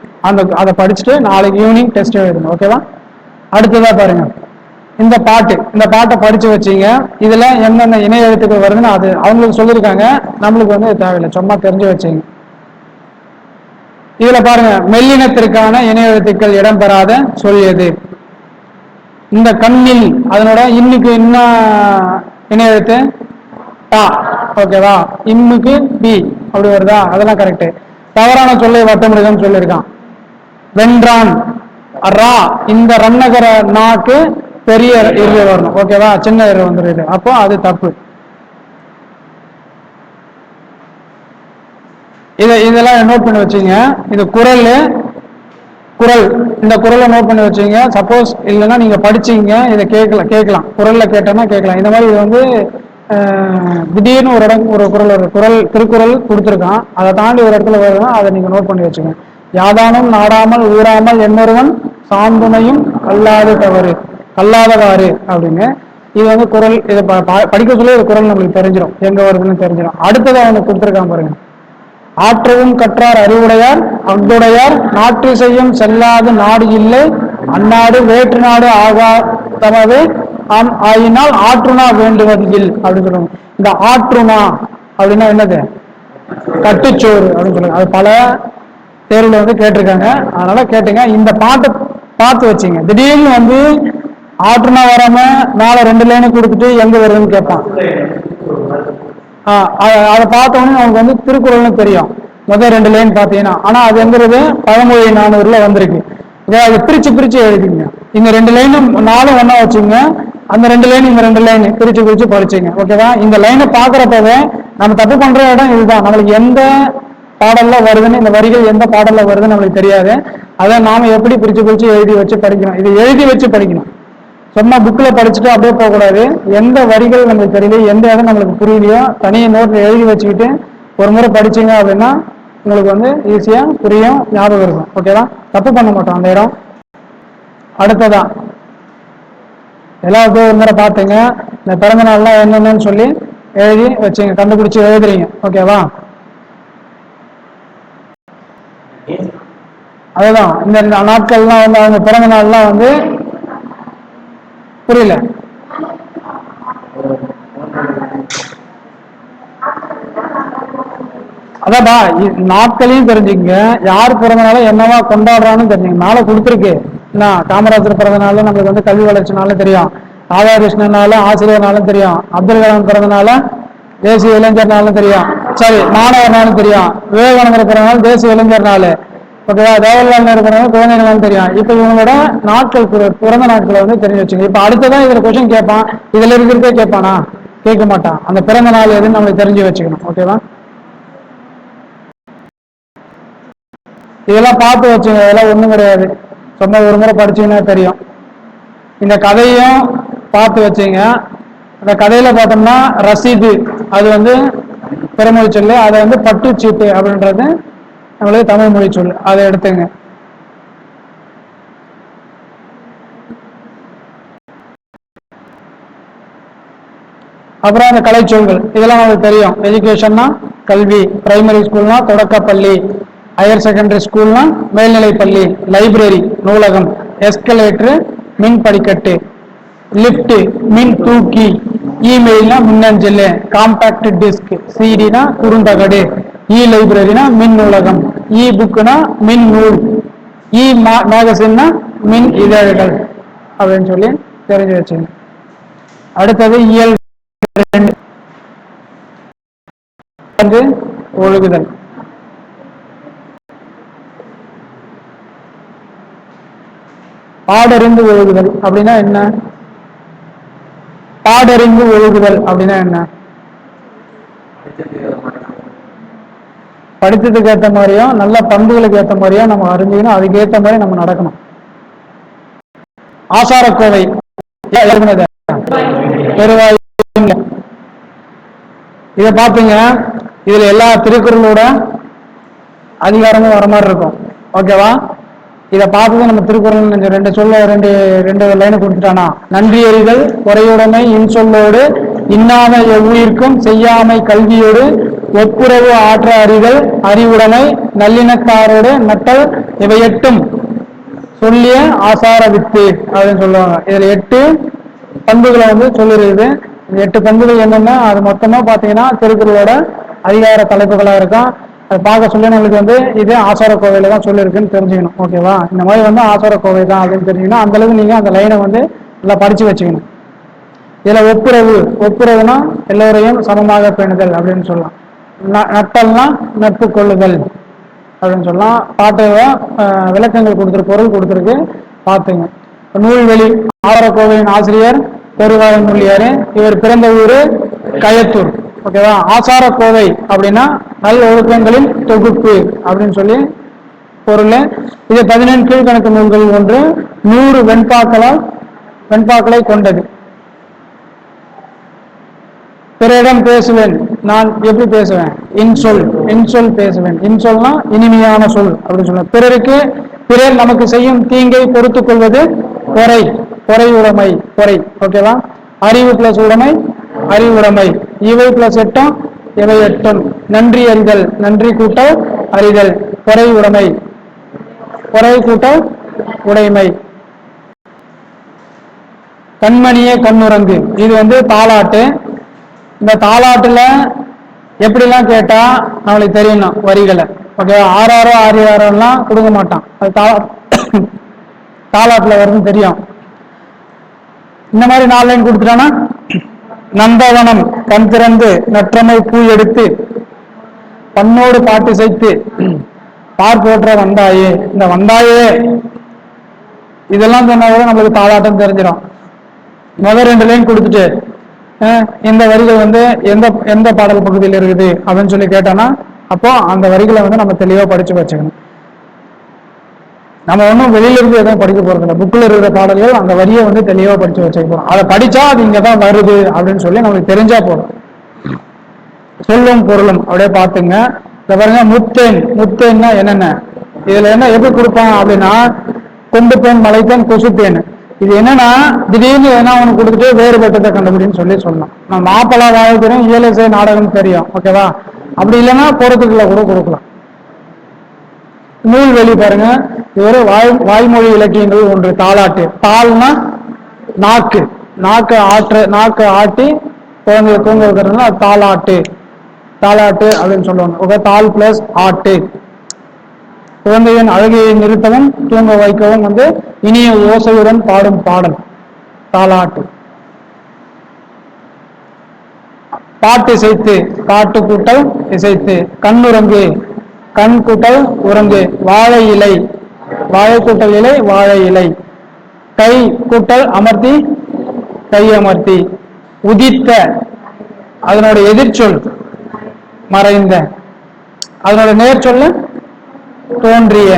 அதை படிச்சுட்டு நாளைக்கு ஈவினிங் டெஸ்ட் எழுதணும். ஓகேவா? அடுத்ததா பாருங்க, இந்த பாட்டை படிச்சு வச்சீங்க. இதுல என்னென்ன இணை எழுத்துக்கள் வருதுன்னு அது அவங்களுக்கு சொல்லியிருக்காங்க, நம்மளுக்கு வந்து தேவையில்லை, சும்மா தெரிஞ்சு வச்சீங்க. இதுல பாருங்க, மெல்லினத்திற்கான இணை எழுத்துக்கள் இடம்பெறாத சொல்லியது. இந்த கண்ணில் அதனோட இன்னுக்கு என்ன இணை எழுத்து? டா. ஓகேவா? இம்முக்கு பி அப்படி வருதா? அதெல்லாம் கரெக்ட். தவறான சொல்லை வட்டமிடுதல் சொல்லியிருக்கான். வென்றான் ரா, இந்த ரன்னகர நாக்கு பெரிய இரு வரணும். ஓகேவா? சின்ன இரு வந்துருது, அப்போ அது தப்பு. இதெல்லாம் நோட் பண்ணி வச்சுங்க. இது குரல், இந்த குரலை நோட் பண்ணி வச்சுங்க. சப்போஸ் இல்லைன்னா நீங்க படிச்சீங்க, இதை கேட்கலாம் குரல்ல கேட்டோம்னா கேட்கலாம். இந்த மாதிரி இது வந்து திடீர்னு ஒரு குரல் திருக்குறள் கொடுத்துருக்கான், அதை தாண்டி ஒரு இடத்துல வருதுன்னா அதை நீங்க நோட் பண்ணி வச்சுங்க. யாதானும் நாடாமல் ஊறாமல் என்னொருவன் சாந்துணையும் கல்லாதவாறு அப்படின்னு. இது வந்து குரல், இதை படிக்க சொல்லி இது குரல் நம்மளுக்கு தெரிஞ்சிடும், எங்க வருதுன்னு தெரிஞ்சிடும். அடுத்ததை அவங்க கொடுத்துருக்கான் பாருங்க. ஆற்றவும் கற்றார் அறிவுடையார் அஃதுடையார் நாற்று செய்யும் செல்லாது நாடு இல்லை அந்நாடு வேற்று நாடு ஆகா தமது ஆயினால் ஆற்றுனா வேண்டுவது இல் அப்படின்னு சொல்லுவாங்க. இந்த ஆற்றுனா அப்படின்னா என்னது? கட்டுச்சோறு அப்படின்னு சொல்லுவாங்க. அது பல தேர்வுல வந்து கேட்டிருக்காங்க, அதனால கேட்டுங்க. இந்த பாட்டை பார்த்து வச்சுங்க. திடீர்னு வந்து ஆற்றுனா வராம மேல 2 லைனு கொடுத்துட்டு எங்க வருதுன்னு கேட்பான். அதை பார்த்தோன்னே அவங்களுக்கு வந்து திருக்குறள்னு தெரியும், முதல் 2 லைன் பார்த்தீங்கன்னா. ஆனா அது எங்கிறது பழமொழி 400ல வந்திருக்கு. அதை பிரிச்சு எழுதிங்க. இந்த 2 லைனும் 4 ஒண்ணா வச்சுங்க. அந்த 2 லைன் இந்த 2 லைன் பிரிச்சு படிச்சுங்க. ஓகேவா? இந்த லைனை பாக்குறப்பவே நம்ம தப்பு பண்ற இடம் இதுதான். நம்மளுக்கு எந்த பாடல்ல வருதுன்னு, இந்த வரிகள் எந்த பாடல்ல வருதுன்னு நம்மளுக்கு தெரியாது. அதை நாம எப்படி பிரிச்சு எழுதி வச்சு படிக்கணும். இது எழுதி வச்சு படிக்கணும். சும்மா புக்ல படிச்சுட்டு அப்படியே போகக்கூடாது. எந்த வரிகள் நம்மளுக்கு தெரியல, எந்த இடம் நம்மளுக்கு புரியலையோ தனியாக நோட்ல எழுதி வச்சுக்கிட்டு ஒரு முறை படிச்சீங்க அப்படின்னா உங்களுக்கு வந்து ஈஸியா புரியும், ஞாபகம் இருக்கும். ஓகேவா? தப்பு பண்ண மாட்டோம் அந்த இடம். அடுத்ததா எல்லாத்தையும் ஒரு முறை பார்த்துங்க. இந்த பிறந்த நாள்லாம் என்னென்னு சொல்லி எழுதி வச்சுங்க, கண்டுபிடிச்சு எழுதுறீங்க. ஓகேவா? அதுதான் இந்த நாட்கள்லாம் வந்து அவங்க பிறந்த நாள்லாம் வந்து புரியல. அதான்டா, நாட்களையும் தெரிஞ்சுங்க, யார் பிறந்தனால என்னவா கொண்டாடுறான்னு தெரிஞ்சுங்க. நாளை கொடுத்துருக்கு என்ன, காமராஜர் பிறந்தனால நம்மளுக்கு வந்து கல்வி வளர்ச்சினாலும் தெரியும், ராதாகிருஷ்ணனால ஆசிரியர்னாலும் தெரியும், அப்துல் கலாம் பிறந்தனால தேசிய இளைஞர் நாளும் தெரியும், சரி மாணவர் நாளும் தெரியும், விவேகானந்தர் பிறந்தனால தேசிய இளைஞர் நாள், ஓகேவா, ஜவஹர்லால் நேரு பிறந்தனால குழந்தைகள் நாள் தெரியும். இப்ப இவங்களோட நாட்கள் பிறந்த நாட்களை வந்து தெரிஞ்சு வச்சுங்க. இப்ப அடுத்ததான் இதுல கொஸ்டின் கேட்பான், இதுல இருக்கிறதே கேட்பானா? கேட்க மாட்டான். அந்த பிறந்த நாள் எதுன்னு நம்மளுக்கு தெரிஞ்சு வச்சுக்கணும். ஓகேவா, இதெல்லாம் பார்த்து வச்சுங்க. இதெல்லாம் ஒண்ணும் கிடையாது, சும்மா ஒரு முறை படிச்சீங்கன்னா தெரியும். இந்த கதையும் பார்த்து வச்சுங்க. அந்த கதையில பார்த்தோம்னா ரசீது அது வந்து பிறமொழி சொல்லு, அதை வந்து பட்டுச்சீட்டு அப்படின்றது நம்மளுக்கு தமிழ் மொழி சொல்லு, அதை எடுத்துங்க. அப்புறம் அந்த கலைச்சொல்கள் இதெல்லாம் நமக்கு தெரியும். எஜுகேஷன்னா கல்வி, பிரைமரி ஸ்கூல்னா தொடக்கப்பள்ளி, ஹையர் செகண்டரி ஸ்கூல்னா மேல்நிலை பள்ளி, லைப்ரரி நூலகம், எஸ்கலேட்டர் மின் படிக்கட்டு, லிப்ட் மின் தூக்கி, இமெயில்னா மின்னஞ்சல், காம்பாக்ட் டிஸ்க், சிடினா குறுந்தகடு, இ லைப்ரரினா மின் நூலகம், இ புக்னா மின் நூல், இ மேகசின்னா மின் இதழ்கள் அப்படின்னு சொல்லி தெரிஞ்சு வச்சுங்க. அடுத்தது இயல் ஒழுகுதல். பாடறிந்து ஒழுகுதல் அப்படின்னா என்ன? பாடறிந்து ஒழுகுதல் அப்படின்னா என்ன? படித்ததுக்கு ஏற்ற மாதிரியும் நல்ல பண்புகளுக்கு ஏற்ற மாதிரியும் நம்ம அறிஞ்சுக்கணும், அதுக்கு ஏற்ற மாதிரி நம்ம நடக்கணும். ஆசாரக்கோவை பெருவாய், இதை பார்ப்பீங்க. இதுல எல்லா திருக்குறளோட அதிகாரமும் வர மாதிரி இருக்கும். ஓகேவா, இதை பார்த்தது நம்ம திருக்குறள் ரெண்டு சொல்ல ரெண்டு லைன் கொடுத்துட்டானா, நன்றி அறிதல் குறையுடைமை இன்சொல்லோடு இன்னாத எவ்வுயிர்க்கும் செய்யாமை கல்வியோடு ஒப்புரவு ஆற்ற அறிதல் அறிவுடைமை நல்லிணக்காரோடு நட்டல் இவை எட்டும் சொல்லிய ஆசார வித்து அப்படின்னு சொல்லுவாங்க. இதுல 8 பண்புகளை வந்து சொல்லிருக்குது. 8 பண்புகள் என்னன்னா, அது மொத்தமா பாத்தீங்கன்னா திருக்குறளோட அதிகார தலைப்புகளா இருக்கும். அது பார்க்க சொல்லி நம்மளுக்கு வந்து இது ஆசார கோவையில தான் சொல்லியிருக்குன்னு தெரிஞ்சுக்கணும். ஓகேவா, இந்த மாதிரி வந்து ஆசார கோவை தான் அப்படின்னு தெரிஞ்சுக்கணும். அந்த அளவுக்கு நீங்க அந்த லைனை வந்து நல்லா படிச்சு வச்சுக்கணும். இதுல ஒப்புரவுனா எல்லோரையும் சமமாக பேணுதல் அப்படின்னு சொல்லலாம். நட்டல்னா நட்பு கொள்ளுதல் அப்படின்னு சொல்லலாம். பாட்டு விளக்கங்கள் கொடுத்துருக்கு, பொருள் கொடுத்துருக்கு, பார்த்துங்க. நூல்வெளி ஆசாரக்கோவையின் ஆசிரியர் பெருவாயன் மொழியாரு, இவர் பிறந்த ஊரு கயத்தூர். ஓகேவா, ஆசாரக்கோவை அப்படின்னா நல் ஒழுக்கங்களின் தொகுப்பு அப்படின்னு சொல்லி பொருள். இது 17 கீழ்கணக்கு நூல்கள் ஒன்று, 100 வெண்பாக்களை கொண்டது. பிறரிடம் பேசுவேன், நான் எப்படி பேசுவேன்? இன்சொல் பேசுவேன். இன்சொல்னா இனிமையான சொல் அப்படின்னு சொல்லுவேன். பிறர் நமக்கு செய்யும் தீங்கை பொறுத்துக் கொள்வது பொறை உடைமை, பொறை. ஓகேவா, அறிவு பிளஸ் உடைமை அறிவுடைமை, இவை பிளஸ் எட்டம் இவை எட்டும், நன்றி அறிதல் நன்றி கூட்டல் அறிதல், பொறை உடைமை பொறை கூட்டல் உடைமை. கண்மணியே கண்ணுறங்கு, இது வந்து தாலாட்டு. இந்த தாலாட்டுல எப்படிலாம் கேட்டா நம்மளுக்கு தெரியணும் வரிகளை. ஓகே, 6 கொடுக்க மாட்டான், அது தாலாட்டுல வரும்னு தெரியும். இந்த மாதிரி 4 லைன் கொடுத்துட்டானா, நந்தவனம் கண் திறந்து நற்றமை பூ எடுத்து பண்ணோடு பாட்டு செய்து பார்ப்போற்ற வந்தாயே, இந்த வந்தாயே இதெல்லாம் சொன்னா கூட நம்மளுக்கு தாலாட்டம் தெரிஞ்சிடும். முதல் 2 லைன் கொடுத்துட்டு இந்த வரிகள் வந்து எந்த பாடல் பகுதியில் இருக்குது அப்படின்னு சொல்லி கேட்டோம்னா, அப்போ அந்த வரிகளை வந்து நம்ம தெளிவா படிச்சு வச்சுக்கணும். நம்ம ஒன்றும் வெளியில இருந்து எதுவும் படிக்க போறது இல்லை, புக்கில் இருக்கிற பாடல்கள் அந்த வரியை வந்து தெளிவா படிச்சு வச்சுக்க போறோம். அதை படிச்சா அது இங்கதான் வருது அப்படின்னு சொல்லி நம்மளுக்கு தெரிஞ்சா போதும். சொல்லும் பொருளும் அப்படியே பார்த்துங்க. இதை பாருங்க, முத்தேன்னா என்னென்ன, இதுல என்ன எப்படி கொடுப்பாங்க அப்படின்னா, கொண்டு பேன் மலைத்தேன் கொசுத்தேன். இது என்னன்னா, திடீர்னு எதனா ஒன்று கொடுத்துட்டு வேறுபட்டதை கண்டுபிடின்னு சொல்லலாம். நம்ம மாப்பலா வாழ தெரியும், இயலிசை நாடகம் தெரியும். ஓகேவா, அப்படி இல்லைன்னா போறதுக்குள்ள கூட கொடுக்கலாம். நூல்வெளி பாருங்க, இது ஒரு வாய்மொழி இலக்கியங்கள் ஒன்று. தாலாட்டு, தாள்னா நாக்கு ஆட்டி குழந்தைய தூங்க வைக்கிறதுனா தாலாட்டு. தாலாட்டு அப்படின்னு சொல்லுவாங்க. ஓகே, தால் பிளஸ் ஆட்டு. குழந்தையின் அழுகையை நிறுத்தவும் தூங்க வைக்கவும் வந்து இனிய ஓசையுடன் பாடும் பாடல் தாலாட்டு. பாட்டு இசைத்து, பாட்டு கூட்டல் இசைத்து. கண்ணுறங்கு, கண் கூட்டல் உறங்கு. வாழை இலை, வாழை கூட்டல் இலை, வாழை இலை. கை கூட்டல் அமர்த்தி, கை அமர்த்தி. உதித்த, அதனோட எதிர்ச்சொல் மறைந்த, அதனோட நேர் சொல்ல தோன்றிய.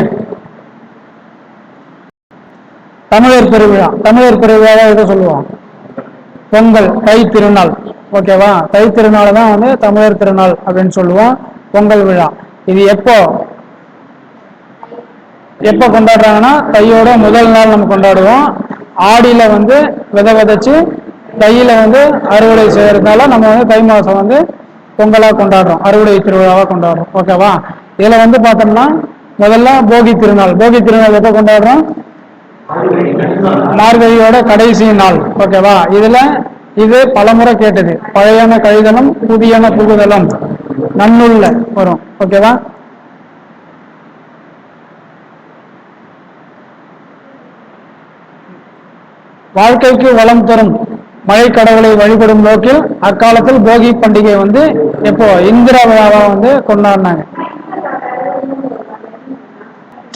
தமிழர் பெருவிழா, தமிழர் பெருவிழா எதை சொல்லுவோம்? பொங்கல், தை திருநாள். ஓகேவா, தை திருநாள் தான் வந்து தமிழர் திருநாள் அப்படின்னு சொல்லுவோம். பொங்கல் விழா இது எப்போ எப்போ கொண்டாடுறாங்கன்னா தையோட முதல் நாள் நம்ம கொண்டாடுவோம். ஆடியில வந்து விதை விதைச்சு தையில வந்து அறுவடை செய்யறதுனால நம்ம வந்து தை மாசம் வந்து பொங்கலா கொண்டாடுறோம், அறுவடை திருவிழாவா கொண்டாடுறோம். ஓகேவா, இதுல வந்து பார்த்தோம்னா முதல்ல போகி திருநாள். போகி திருநாள் எப்போ கொண்டாடுறோம்? மார்கழியோட கடைசி நாள். ஓகேவா, இதுல இது பலமுறை கேட்டது. பழையன கழிதலும் புதியன புகுதலும் நன்னுள்ள வரும். ஓகேவா, வாழ்க்கைக்கு வளம் தரும் மழை கடவுளை வழிபடும் நோக்கில் அக்காலத்தில் போகி பண்டிகை வந்து எப்போ இந்திர விழாவா வந்து கொண்டாடினாங்க.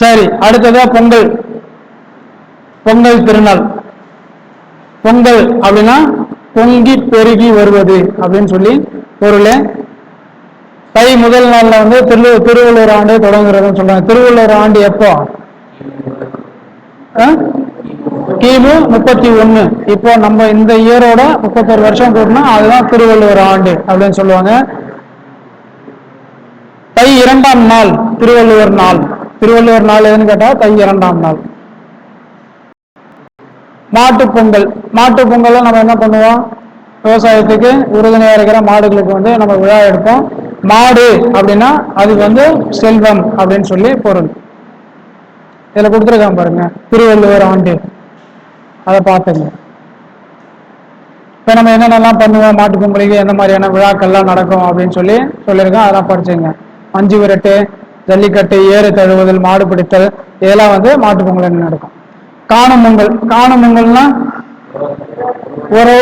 சரி, அடுத்ததா பொங்கல். பொங்கல் திருநாள். பொங்கல் அப்படின்னா பொங்கி பெருகி வருவது அப்படின்னு சொல்லி பொருள். தை முதல் நாள்ல வந்து திருவள்ளுவர் ஆண்டு தொடங்குறதுன்னு சொல்றாங்க. திருவள்ளுவர் ஆண்டு எப்போ? கிமு 31. இப்போ நம்ம இந்த இயரோட 31 வருஷம் கூடனா அதுதான் திருவள்ளுவர் ஆண்டு அப்படின்னு சொல்லுவாங்க. தை 2ஆம் நாள் திருவள்ளுவர் நாள். திருவள்ளுவர் நாள் எதுன்னு கேட்டா தை 2ஆம் நாள். மாட்டு பொங்கல். மாட்டு பொங்கல் நம்ம என்ன பண்ணுவோம்? விவசாயத்துக்கு உறுதுணையா இருக்கிற மாடுகளுக்கு வந்து நம்ம விழா எடுப்போம். மாடு அப்படின்னா அது வந்து செல்வம் அப்படின்னு சொல்லி பொருள். இதுல கொடுத்துருக்காங்க பாருங்க, திருவள்ளுவர் ஆண்டு. அதை பார்த்துங்க. இப்ப நம்ம என்னென்னலாம் பண்ணுவோம் மாட்டு பொங்கலுக்கு, எந்த மாதிரியான விழாக்கள்லாம் நடக்கும் அப்படின்னு சொல்லி சொல்லியிருக்கோம். அதெல்லாம் படிச்சுங்க. மஞ்சு விரட்டு, ஜல்லிக்கட்டு, ஏறு தழுவுதல், மாடு பிடித்தல், இதெல்லாம் வந்து மாட்டு பொங்கல் நடக்கும். காணும் பொங்கல். காணும் பொங்கல்னா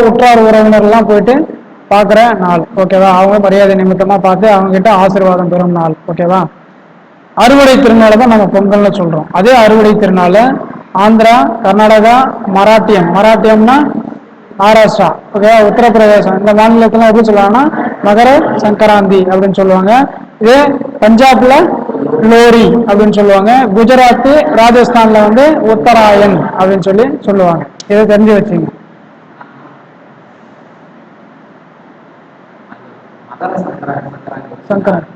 உற்றார் உறவினர் எல்லாம் போயிட்டு பாக்குற நாள். ஓகேவா, அவங்க மரியாதை நிமித்தமா பார்த்து அவங்க கிட்ட ஆசீர்வாதம் பெறும் நாள். ஓகேவா, அறுவடை திருநாளை தான் நம்ம பொங்கல்னு சொல்றோம். அதே அறுவடை திருநாள் ஆந்திரா, கர்நாடகா, மராட்டியம்னா மகாராஷ்டிரா, ஓகேவா, உத்தரப்பிரதேசம், இந்த மாநிலத்துல எப்படி சொல்லுவாங்கன்னா மகர சங்கராந்தி அப்படின்னு சொல்லுவாங்க. இதே பஞ்சாப்ல லோரி அப்படின்னு சொல்லுவாங்க. குஜராத், ராஜஸ்தான்ல வந்து உத்தராயன் அப்படின்னு சொல்லி சொல்லுவாங்க. இதை தெரிஞ்சு வச்சுங்க. சங்கரன்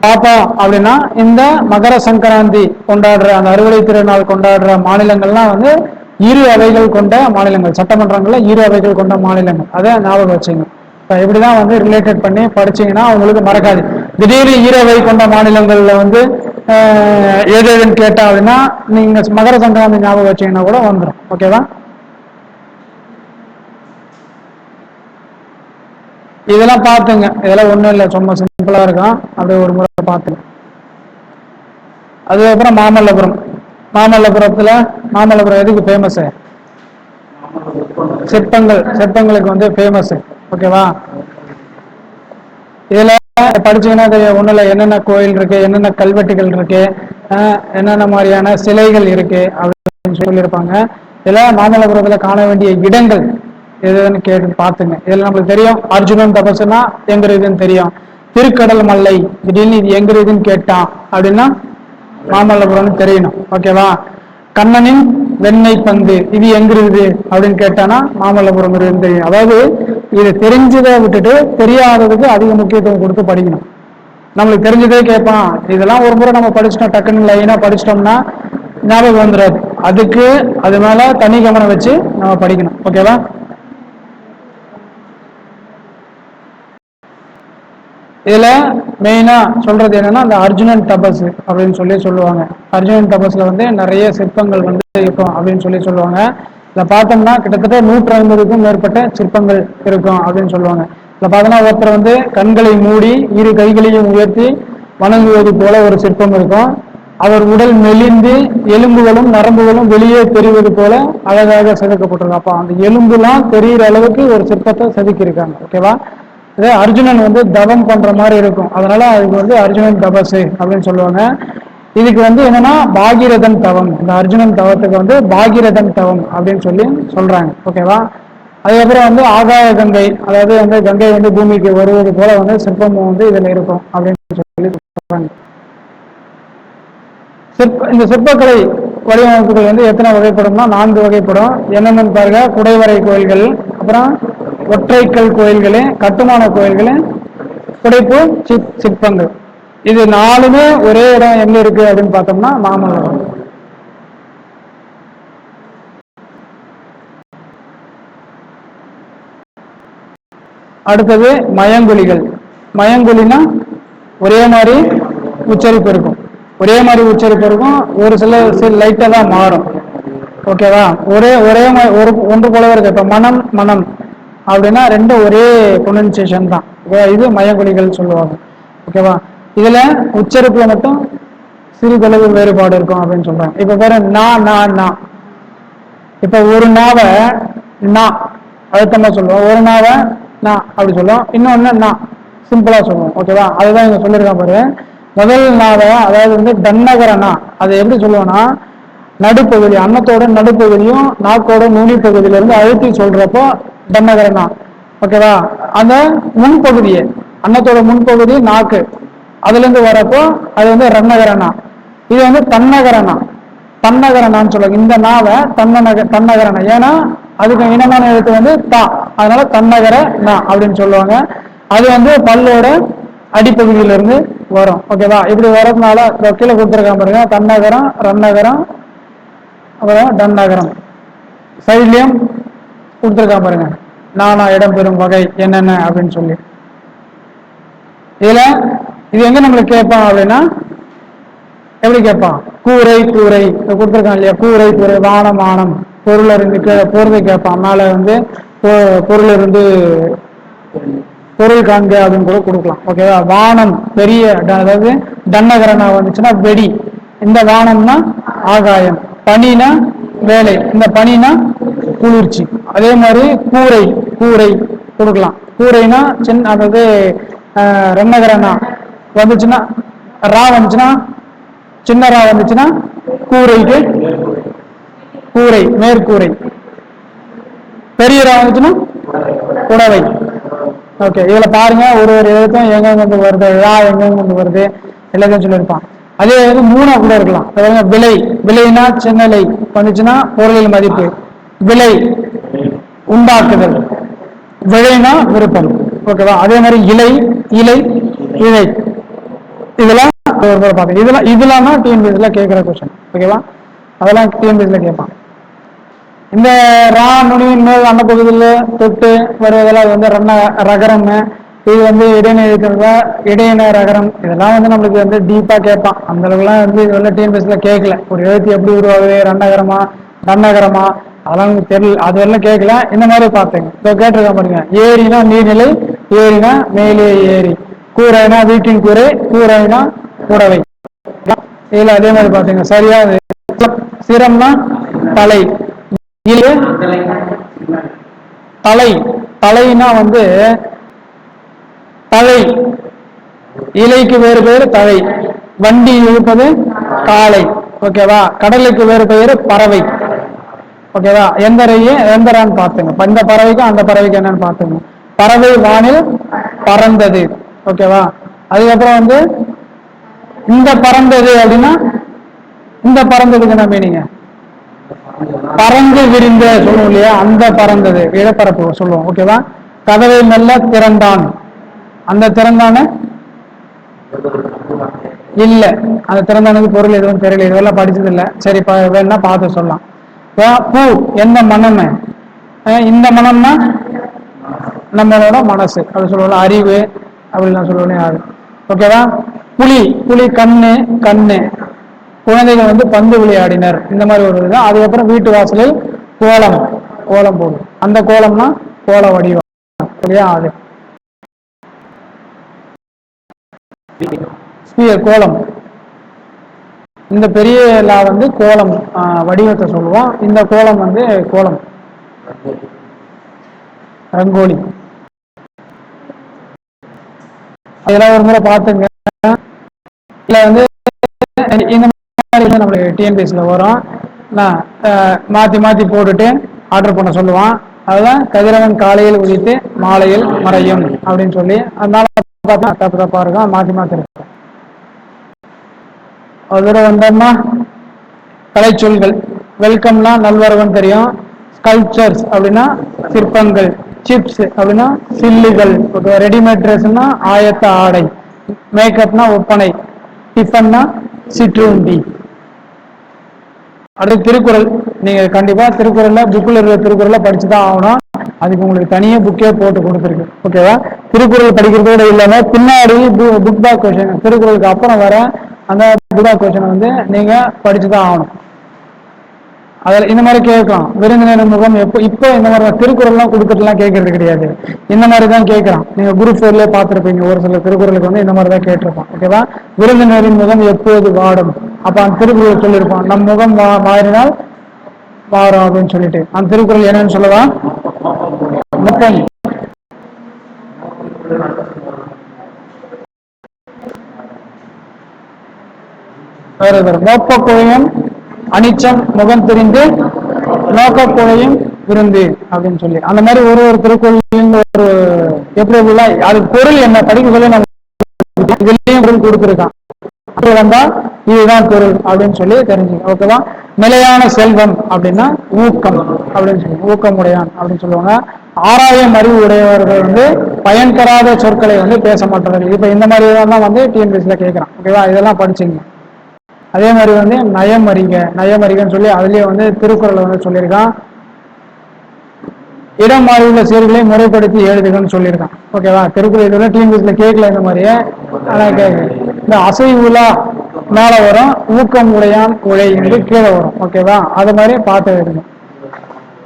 பார்த்தோம் அப்படின்னா இந்த மகர சங்கராந்தி கொண்டாடுற அந்த அறுவடை திருநாள் கொண்டாடுற மாநிலங்கள்லாம் வந்து இரு அவைகள் கொண்ட மாநிலங்கள். சட்டமன்றங்கள்ல இரு அவைகள் கொண்ட மாநிலங்கள். அதை ஞாபகம் வச்சுங்க. இப்போ இப்படிதான் வந்து ரிலேட்டட் பண்ணி படிச்சீங்கன்னா உங்களுக்கு மறக்காது. திடீர்னு இரு அவை கொண்ட மாநிலங்கள்ல வந்து எது எதுன்னு கேட்டா அப்படின்னா நீங்க மகர சங்கராந்தி ஞாபகம் வச்சீங்கன்னா கூட வந்துடும். ஓகேவா, இதெல்லாம் பார்த்துங்க. இதெல்லாம் ஒண்ணும் இல்லை, சும்மா சிம்பிளா இருக்கும். அப்படியே ஒரு முறை பார்த்துங்க. அதுக்கப்புறம் மாமல்லபுரம். மாமல்லபுரம் எதுக்கு ஃபேமஸ்? சிற்பங்கள். சிற்பங்களுக்கு வந்து ஃபேமஸ். ஓகேவா, இதுல படிச்சீங்கன்னா ஒண்ணும் இல்லை, என்னென்ன கோயில் இருக்கு, என்னென்ன கல்வெட்டுகள் இருக்கு, என்னென்ன மாதிரியான சிலைகள் இருக்கு அப்படின்னு சொல்லியிருப்பாங்க. இதெல்லாம் மாமல்லபுரத்துல காண வேண்டிய இடங்கள் எதுன்னு கேட்டு பார்த்துங்க. இதுல நம்மளுக்கு தெரியும் அர்ஜுனன் தபசுனா எங்க இருக்குன்னு தெரியும். திருக்கடல் மல்லை திடீர்னு இது எங்க இருக்குன்னு கேட்டான் அப்படின்னா மாமல்லபுரம்னு தெரியணும். ஓகேவா, கண்ணனின் வெண்ணெய் பந்து இது எங்க இருக்குது அப்படின்னு கேட்டானா மாமல்லபுரம் இருக்குன்னு தெரியும். அதாவது இது தெரிஞ்சதை விட்டுட்டு தெரியாததுக்கு அதிக முக்கியத்துவம் கொடுத்து படிக்கணும். நம்மளுக்கு தெரிஞ்சதே கேட்பான். இதெல்லாம் ஒரு முறை நம்ம படிச்சிட்டோம், டக்குன்னு லைனா படிச்சிட்டோம்னா ஞாபகம் வந்துடாது. அதுக்கு அது மேல தனி கவனம் வச்சு நம்ம படிக்கணும். ஓகேவா, இதுல மெயினா சொல்றது என்னன்னா அந்த அர்ஜுனன் தபஸ் அப்படின்னு சொல்லுவாங்க. அர்ஜுனன் தபஸ்ல வந்து நிறைய சிற்பங்கள் வந்து இருக்கும் அப்படின்னு சொல்லுவாங்க. இதை பார்த்தோம்னா கிட்டத்தட்ட 150க்கும் மேற்பட்ட சிற்பங்கள் இருக்கும் அப்படின்னு சொல்லுவாங்க. இதில் பார்த்தோம்னா ஒருத்தர் வந்து கண்களை மூடி இரு கைகளையும் உயர்த்தி வணங்குவது போல ஒரு சிற்பம் இருக்கும். அவர் உடல் மெலிந்து எலும்புகளும் நரம்புகளும் வெளியே தெரிவது போல அழகாக செதுக்கப்பட்டிருக்கும். அப்போ அந்த எலும்புலாம் தெரிகிற அளவுக்கு ஒரு சிற்பத்தை செதுக்கியிருக்காங்க. ஓகேவா? இது அர்ஜுனன் வந்து தவம் பண்ற மாதிரி இருக்கும். அதனால அதுக்கு வந்து அர்ஜுனன் தபசு அப்படின்னு சொல்லுவாங்க. இதுக்கு வந்து என்னன்னா பாகீரதன் தவம். இந்த அர்ஜுனன் தவத்துக்கு வந்து பாகீரதன் தவம் அப்படின்னு சொல்றாங்க. ஓகேவா? அதுக்கப்புறம் வந்து ஆகாய கங்கை, அதாவது வந்து கங்கை வந்து பூமிக்கு வருவது போல வந்து சிற்பமும் வந்து இதுல இருக்கும் அப்படின்னு சொல்றாங்க. இந்த சிற்பக்கலை வடிவமைப்புகள் வந்து எத்தனை வகைப்படும்னா 4 வகைப்படும். என்னென்னு பாருங்க: குடைவரை கோயில்கள், அப்புறம் ஒற்றைக்கல் கோயில்கள், கட்டுமான கோயில்கள், புடைப்பு சிற்பங்கள். இது 4மே ஒரே இடம் எங்க இருக்கு அப்படின்னு பார்த்தோம்னா மாமல்லபுரம். அடுத்தது மயங்குழிகள். மயங்குழினா ஒரே மாதிரி உச்சரிப்பு இருக்கும். ஒரே மாதிரி உச்சரிப்பு இருக்கும். ஒரு சில லைட்டா தான் மாறும். ஓகேவா? ஒரே ஒன்று போலவே இருக்கு. இப்ப மனம் மனம் அப்படின்னா ரெண்டும் ஒரே ப்ரொனன்சியேஷன் தான். இது மயங்குழிகள் சொல்லுவாங்க. ஓகேவா? இதுல உச்சரிப்புல மட்டும் சிறிதளவு வேறுபாடு இருக்கும் அப்படின்னு சொல்றாங்க. இப்ப பாரு, நா. இப்ப ஒரு நாவை நா அழுத்தமா சொல்லுவோம், ஒரு நாவை நா அப்படி சொல்லுவோம், இன்னொன்னு நா சிம்பிளா சொல்லுவோம். ஓகேவா? அதுதான் இங்க சொல்லியிருக்கான் பாரு. முதல் நாவை, அதாவது வந்து தன்னகரனா, அதை எப்படி சொல்லுவோம்னா நடுப்பகுதி, அன்னத்தோட நடுப்பகுதியும் நாக்கோட நுனி பகுதியில இருந்து அழுத்தி சொல்றப்போ தன்னகரனா. ஓகேவா? அந்த முன்பகுதியை, அன்னத்தோட முன்பகுதி நாக்கு, அதுல இருந்து வரப்போ அது வந்து ரன்னகரனா. இது வந்து தன்னகரனா. தன்னகரனான்னு சொல்லுவாங்க. இந்த நாவை தன்னகரனா. ஏன்னா அதுக்கு இனமான எழுத்து வந்து தா, அதனால தன்னகர நா அப்படின்னு சொல்லுவாங்க. அது வந்து பல்லோட அடிப்பகுதியில இருந்து வரும். ஓகேவா? இப்படி வரதுனால கீழே கொடுத்துருக்கான் பாருங்க: தன்னகரம், ரன்னகரம், அப்புறம் டன்னகரம். சைட்லயும் கொடுத்துருக்கான் பாருங்க, நானா இடம்பெறும் வகை என்னென்ன அப்படின்னு சொல்லி. இதுல இது எங்க நம்மளுக்கு கேட்பான் அப்படின்னா எப்படி கேட்பான்? கூரை கூரை கொடுத்துருக்கான் இல்லையா? கூரை கூரை, வானம் வானம், பொருள் இருந்து போறது கேட்பான். மேல வந்து பொருள் இருந்து பொருள் காண்க அப்படின்னு கூட கொடுக்கலாம். ஓகேவா? வானம் பெரிய, அதாவது தன்னகரனா வந்துச்சுன்னா வெடி, இந்த வானம்னா ஆகாயம், பனினா வேலை, இந்த பனினா குளிர்ச்சி. அதே மாதிரி கூரை கூரை கொடுக்கலாம். கூரைனா சின்ன, அதாவது ரன்னகரனா வந்துச்சுன்னா, ரா வந்துச்சுன்னா சின்ன ரா வந்துச்சுன்னா கூரைக்கு கூரை மேற்கூரை, பெரிய ரா வந்துச்சுன்னா புடவை. ஓகே, இதுல பாருங்க ஒரு எழுத்தும் எங்கெங்க வந்து வருது, ரா எங்கெங்க வந்து வருது எல்லாத்தையும் சொல்லியிருப்பான். அதே வந்து 3ஆ கூட இருக்கலாம். விலை, விலைனா சின்னலை வந்துச்சுன்னா பொருளின் மதிப்பு, விலை உண்டாக்குதல், விளைனா விருப்பம். ஓகேவா? அதே மாதிரி இலை இலை இலை, இதெல்லாம் இதெல்லாம் டிஎன்பிஎஸ்ல கேட்கிற கொஸ்டின். ஓகேவா? அதெல்லாம் டிஎன்பிஎஸ்ல கேட்பான். இந்த ரா நுனியின் மேல் அன்னப்பகுதியில் தொட்டு வருவதெல்லாம் வந்து ரகரம். இது வந்து இடையின ரகரம். இதெல்லாம் வந்து நம்மளுக்கு வந்து டீப்பா கேட்பான். அந்த அளவுக்குலாம் வந்து இதெல்லாம் டிஎன்பிஎஸ்ல கேட்கல. ஒரு எழுத்து எப்படி உருவாகுது, ரன்னகரமா ரன்னகரமா, அதெல்லாம் நமக்கு தெரியல. அதெல்லாம் கேட்கல. இந்த மாதிரி பார்த்தேங்க. இப்போ கேட்டிருக்கேன் பாருங்க: ஏரினா நீர்நிலை, ஏரினா மேலே ஏரி, கூரைனா வீட்டின் கூரை, கூரைனா புடவை. இதுல அதே மாதிரி பாத்தீங்க. சரியா? சிரம்னா தலை, தலை தலைனா வந்து தலை, இலைக்கு வேறு பெயர் தலை, வண்டி இழுப்பது காளை. ஓகேவா? கடலுக்கு வேறு பெயர் பறவை. ஓகேவா? எந்தரான்னு பார்த்துங்க. இந்த பறவைக்கும் அந்த பறவைக்கு என்னன்னு பார்த்துங்க. பறவை வானில் பறந்தது. ஓகேவா? அதுக்கப்புறம் வந்து இந்த பறந்தது அப்படின்னா, இந்த பறந்ததுக்கு என்ன மீனிங்க? பறந்து விரிந்த சொல்லுவோம் இல்லையா? அந்த பறந்தது இடப்பரப்பு சொல்லுவோம். ஓகேவா? கதவை மெல்ல திறந்தான், அந்த திறந்தான இல்ல, அந்த திறந்தானுக்கு பொருள் எதுவும் தெரியல. இதெல்லாம் படிச்சது இல்லை. சரி, வேணா பார்த்து சொல்லலாம். பூ என்ன மனம்? இந்த மனம்னா நம்மளோட மனசு அப்படி சொல்லுவோம். அறிவு, அப்படின்னு நான் சொல்லுவேனே அது. ஓகேவா? புலி, புலி கண்ணு, கண்ணு. குழந்தைகள் வந்து பந்து விளையாடினர், இந்த மாதிரி ஒரு இதுதான். அதுக்கப்புறம் வீட்டு வாசலில் கோலம், கோலம் போடும். அந்த கோலம்னா கோல வடிவம், சரியா? அது கோலம். இந்த பெரிய லா வந்து கோலம் வடிவத்தை சொல்லுவோம். இந்த கோலம் வந்து கோலம், ரங்கோலி. அதெல்லாம் ஒரு முறை பார்த்துங்க. இதுல வந்து இந்த மாதிரி நம்மளுக்கு டிஎன்பிஎஸ்ல வரும், மாத்தி மாத்தி போட்டுட்டு ஆர்டர் பண்ண சொல்லுவான். அதுதான் கதிரவன் காலையில் உதித்து மாலையில் மறையும் அப்படின்னு சொல்லி. அதனால பார்த்தா தப்பு தப்பா இருக்கும், மாத்தி மாத்தி இருக்கும். ஒரு வந்தோம்னா கலைச்சொல்கள். வெல்கம்னா நல்வரவன் தெரியும். ஸ்கல்ப்சர்ஸ் அப்படின்னா சிற்பங்கள். சிப்ஸ் அப்படின்னா சில்லுகள். ரெடிமேட் ட்ரெஸ்னா ஆயத்த ஆடை. மேக்கப்னா ஒப்பனை. டிஃபன்னா சிற்றுண்டி. அடுத்து திருக்குறள். நீங்க கண்டிப்பா திருக்குறள்ல புக்கில் இருக்கிற திருக்குறளை படிச்சுதான் ஆகணும். அதுக்கு உங்களுக்கு தனியே புக்கே போட்டு கொடுத்துருக்கு. ஓகேவா? திருக்குறள் படிக்கிறதோட இல்லாம பின்னாடி புக் பேக் கொஸ்டின், திருக்குறளுக்கு அப்புறம் வர அந்த புக் பேக் கொஸ்டின் வந்து நீங்க படிச்சுதான் ஆகணும். அதில் இந்த மாதிரி கேட்கலாம். விருந்தினர் முகம் எப்போ, இப்போ இந்த மாதிரி திருக்குறள்லாம் கொடுத்துட்டுலாம் கேட்கறது கிடையாது. இந்த மாதிரி தான் கேட்கறான். நீங்க குரூப் 4 பார்த்துருப்பீங்க, ஒரு சில திருக்குறளுக்கு வந்து இந்த மாதிரி தான் கேட்டிருப்பான். ஓகேவா? விருந்தினரின் முகம் எப்போது வாடும், அப்ப அந்த திருக்குறள் சொல்லியிருப்பான், நம் முகம் மாறினால் மாறும் அப்படின்னு சொல்லிட்டு. அந்த திருக்குறள் என்னன்னு சொல்லவா? முப்பம். மோப்ப குழையும் அனிச்சம் முகம் தெரிந்து நோக்க குழையும் விருந்து அப்படின்னு சொல்லி, அந்த மாதிரி ஒரு ஒரு திருக்குறள் ஒரு எப்படி அதுக்கு பொருள் என்ன படிக்க சொல்லி நம்ம இதுலயும் கொடுத்துருக்கான். வந்தா இதுதான் பொருள் அப்படின்னு சொல்லி தெரிஞ்சுங்க. ஓகேவா? நிலையான செல்வம் அப்படின்னா ஊக்கம் அப்படின்னு சொல்லி, ஊக்கமுடையான் அப்படின்னு சொல்லுவாங்க. ஆறாயிரம் அறிவு உடையவர்கள் வந்து பயன் தராத சொற்களை வந்து பேச மாட்டார்கள். இப்ப இந்த மாதிரி தான் வந்து டிஎன்பிஎஸ்ல கேட்கறான். ஓகேவா? இதெல்லாம் படிச்சுங்க. அதே மாதிரி வந்து நயம் அறிக, நயம் அறிகன்னு சொல்லி அதுலயே வந்து திருக்குறள் வந்து சொல்லியிருக்கான். இடம் மாறி உள்ள செயல்களை முறைப்படுத்தி எழுதுகன்னு சொல்லியிருக்கான். ஓகேவா? திருக்குறள் இதெல்லாம் டிஎன்பிஎஸ்ல கேட்கல இந்த மாதிரியே, ஆனா கேட்க. இந்த அசைவுலா மேல வரும், ஊக்கம் உடையான் உழை என்று கீழே வரும். ஓகேவா? அது மாதிரி பார்த்து எழுதுங்க.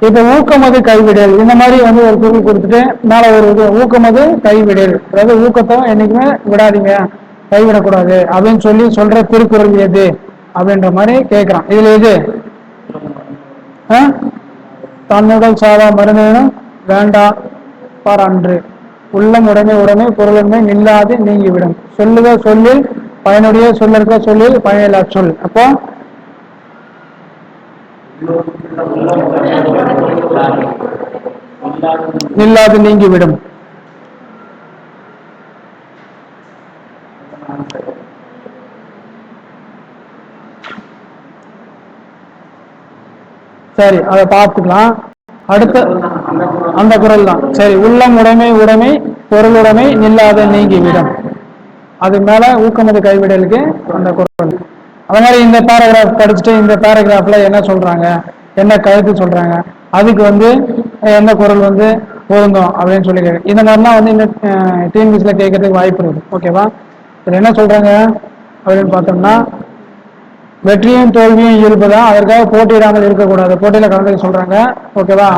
இப்ப ஊக்கமது கைவிடல், இந்த மாதிரி வந்து ஒரு பொருள் கொடுத்துட்டு மேல ஒரு ஊக்கமது கைவிடல், அதாவது ஊக்கத்தை என்னைக்குமே விடாதீங்க, கைவிடக்கூடாது அப்படின்னு சொல்லி சொல்ற திருக்குறள் எது அப்படின்ற மாதிரி கேட்கிறான். இதுல எது? தன்னுடல் சாவா மருந்தேனும் வேண்டா பார் அன்று, உள்ளம் உடைமை உடைமை பொருளுண்மை நில்லாது நீங்கிவிடும், சொல்லுக சொல்லில் பயனுடைய, சொல்லிருக்க சொல்லில் பயனில்லா சொல். அப்போ நில்லாது நீங்கிவிடும். சரி, அதை பார்த்துக்கலாம். அடுத்த அந்த குறள் தான். சரி, உள்ளம் உடைமை உடைமை பொருளுடைமை நில்லாத நீங்கிவிடும், அது மேல ஊக்கமது கைவிடலுக்கு அந்த குறள். அது மாதிரி இந்த பேராகிராஃப் படிச்சுட்டு இந்த பேராகிராஃப்ல என்ன சொல்றாங்க, என்ன கருத்து சொல்றாங்க, அதுக்கு வந்து எந்த குறள் வந்து பொருந்தும் அப்படின்னு சொல்லி கேட்க. இந்த மாதிரிலாம் வந்து இந்த டிஎன்பிஎஸ்ல கேட்கறதுக்கு வாய்ப்பு இருக்கு. ஓகேவா? இதுல என்ன சொல்றாங்க அப்படின்னு பார்த்தோம்னா, வெற்றியும் தோல்வியும் இயல்புதான், அதற்காக போட்டியிடாமல் இருக்கக்கூடாது, போட்டியில கலந்துக்க சொல்றாங்க. ஓகேவா?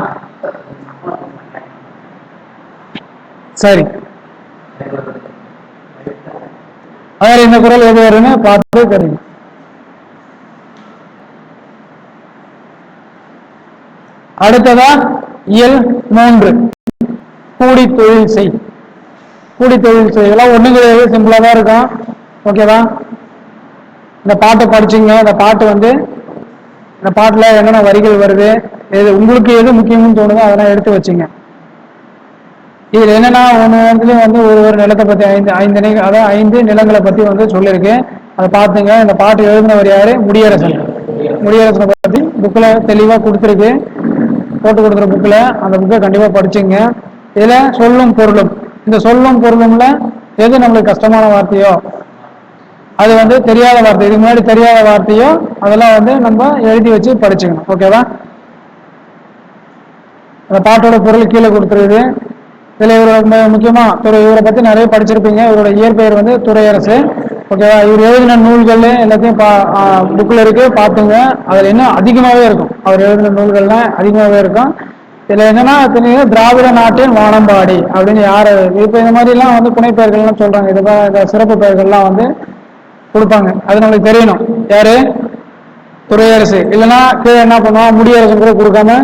சரி, அதாவது இந்த குறள் எது வருன்னு பார்த்து தெரியும். அடுத்ததா இயல் 3 கூடி தொழில் செய். கூடி தொழில் செய்யலாம், ஒண்ணு கிடையாது, சிம்பிளா தான் இருக்கும். ஓகேவா? இந்த பாட்டை படிச்சுங்க. இந்த பாட்டு வந்து இந்த பாட்டுல என்னென்ன வரிகள் வருது, எது உங்களுக்கு எது முக்கியம்னு தோணுதோ அதெல்லாம் எடுத்து வச்சுங்க. இதுல என்னன்னா ஒன்னுலயும் வந்து ஒரு நிலத்தை பத்தி அதாவது 5 நிலங்களை பத்தி வந்து சொல்லியிருக்கு. அதை பார்த்துங்க. இந்த பாட்டு எழுதினவர் யாரு? முடியரசன். முடியரசனை பத்தி புக்ல தெளிவா கொடுத்துருக்கு, போட்டு கொடுக்குற புக்ல. அந்த புக்கை கண்டிப்பா படிச்சுங்க. இதுல சொல்லும் பொருளும், இந்த சொல்லும் பொருளும்ல எது நம்மளுக்கு கஷ்டமான வார்த்தையோ, அது வந்து தெரியாத வார்த்தை, இதுக்கு முன்னாடி தெரியாத வார்த்தையோ, அதெல்லாம் வந்து நம்ம எழுதி வச்சு படிச்சுக்கணும். ஓகேவா? அந்த பாட்டோட பொருள் கீழே கொடுத்துருக்குது. இதுல இவரோட முக்கியமா இவரை பத்தி நிறைய படிச்சிருப்பீங்க. இவரோட இயற்பெயர் வந்து துரையரசு. ஓகேவா? இவர் எழுதின நூல்கள் எல்லாத்தையும் புக்ல இருக்கு, பாத்துங்க. அதுல இன்னும் அதிகமாவே இருக்கும், அவர் எழுதின நூல்கள்லாம் அதிகமாவே இருக்கும். இதுல என்னன்னா திராவிட நாட்டின் வானம்பாடி அப்படின்னு யாரு இப்ப இந்த மாதிரி எல்லாம் வந்து புனைப்பெயர்கள்லாம் சொல்றாங்க. இந்த சிறப்பு பெயர்கள்லாம் வந்து கொடுப்பாங்க. அது நம்மளுக்கு தெரியணும். யாரு? துரையரசு. இல்லைன்னா கீழே என்ன பண்ணுவோம், முடியரசு கூட கொடுக்காம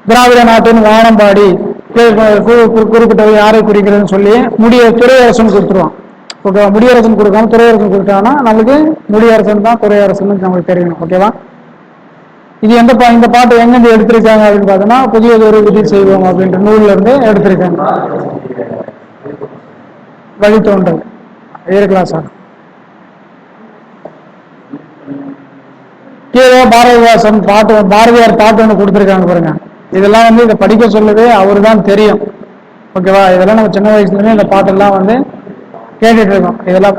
திராவிட நாட்டின் வானம்பாடி குறிப்பிட்டது யாரை குறிக்கிறதுன்னு சொல்லி துரையரசுன்னு கொடுத்துருவான். ஓகேவா? முடியரசன் கொடுக்காம துரையரசன் கொடுத்தாங்கன்னா நம்மளுக்கு முடியரசன் தான் துரையரசன் நம்மளுக்கு தெரியணும். ஓகேவா? இது இந்த பாட்டு எங்கிருந்து எடுத்திருக்காங்க அப்படின்னு பார்த்தோம்னா புதியதொரு விதி செய்வோம் அப்படின்ற நூல்ல இருந்து எடுத்திருக்காங்க. வழித்தோன்றல் இருக்கலாம் சார். கீழே பாரதிதாசன் பாரதியார் பாட்டு ஒன்று கொடுத்துருக்காங்க பாருங்க. இதெல்லாம் வந்து இதை படிக்க சொல்லுது அவரு தான் தெரியும். ஓகேவா? இதெல்லாம் நம்ம சின்ன வயசுல இருந்து இந்த பாட்டெல்லாம் வந்து கேட்டுட்டு இருக்கோம். இதெல்லாம்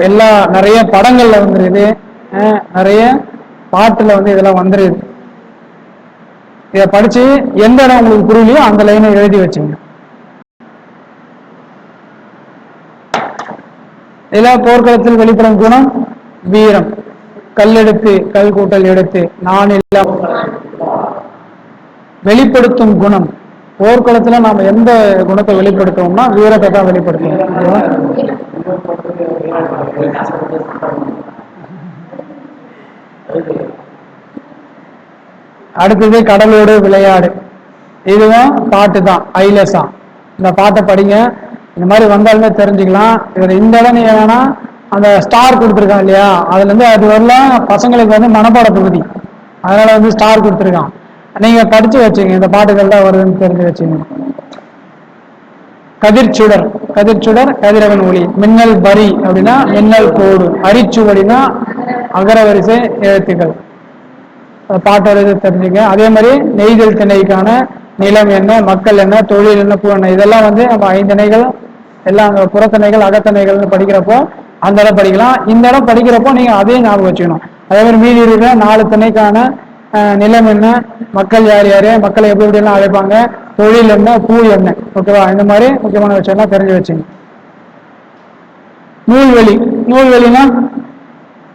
நிறைய படங்கள்ல வந்துருது, நிறைய பாட்டுல வந்து இதெல்லாம் வந்துருது. இதை படிச்சு எந்த இடம் உங்களுக்கு புரியலையோ அந்த லைனை எழுதி வச்சுங்க. இதெல்லாம் போர்க்களத்தில் வெளிப்படும் குணம் வீரம். கல்லெடுத்து கல் கூட்டல் எடுத்து நான் இல்ல வெளிப்படுத்தும் குணம். போர்க்களத்துல நாம எந்த குணத்தை வெளிப்படுத்துவோம்னா வீரத்தை தான் வெளிப்படுத்துவோம். அடுத்தது கடலோடு விளையாடு. இதுவும் பாட்டு தான், ஐலசா. இந்த பாட்டை படிங்க. இந்த மாதிரி வந்தாலுமே தெரிஞ்சுக்கலாம். இதுல இந்த இடம் நீங்க வேணா அந்த ஸ்டார் கொடுத்துருக்கான் இல்லையா, அதுல இருந்து அது வரலாம் பசங்களுக்கு வந்து மனப்பாட பகுதி, அதனால வந்து ஸ்டார் கொடுத்துருக்கான். நீங்க படிச்சு வச்சுங்க, இந்த பாட்டுகள் தான் வருதுன்னு தெரிஞ்சு வச்சுங்க. கதிர்ச்சுடர். கதிர்ச்சுடர் கதிரவன் ஒளி. மின்னல் பரி அப்படின்னா மின்னல் கோடு. அரிச்சுவடினா அகர வரிசை எழுத்துக்கள். பாட்டோட இது தெரிஞ்சுங்க. அதே மாதிரி நெய்தல் திணைக்கான நிலம் என்ன, மக்கள் என்ன, தொழில் என்ன, பூ என்ன, இதெல்லாம் வந்து நம்ம 5 திணைகள் எல்லாம் புறத்திணைகள் அகத்தணைகள்னு படிக்கிறப்போ அந்த இடம் படிக்கலாம். இந்த இடம் படிக்கிறப்போ நீங்க அதையும் ஞாபகம் வச்சுக்கணும். அதே மாதிரி மீதி இருக்கிற 4 திணைக்கான நிலம் என்ன, மக்கள் யார் யாரு, மக்களை எப்படி எப்படி எல்லாம் அழைப்பாங்க, தொழில் என்ன, பூ என்ன. ஓகேவா? இந்த மாதிரி முக்கியமான விஷயம்லாம் தெரிஞ்சு வச்சுங்க. நூல்வெளி. நூல்வெளினா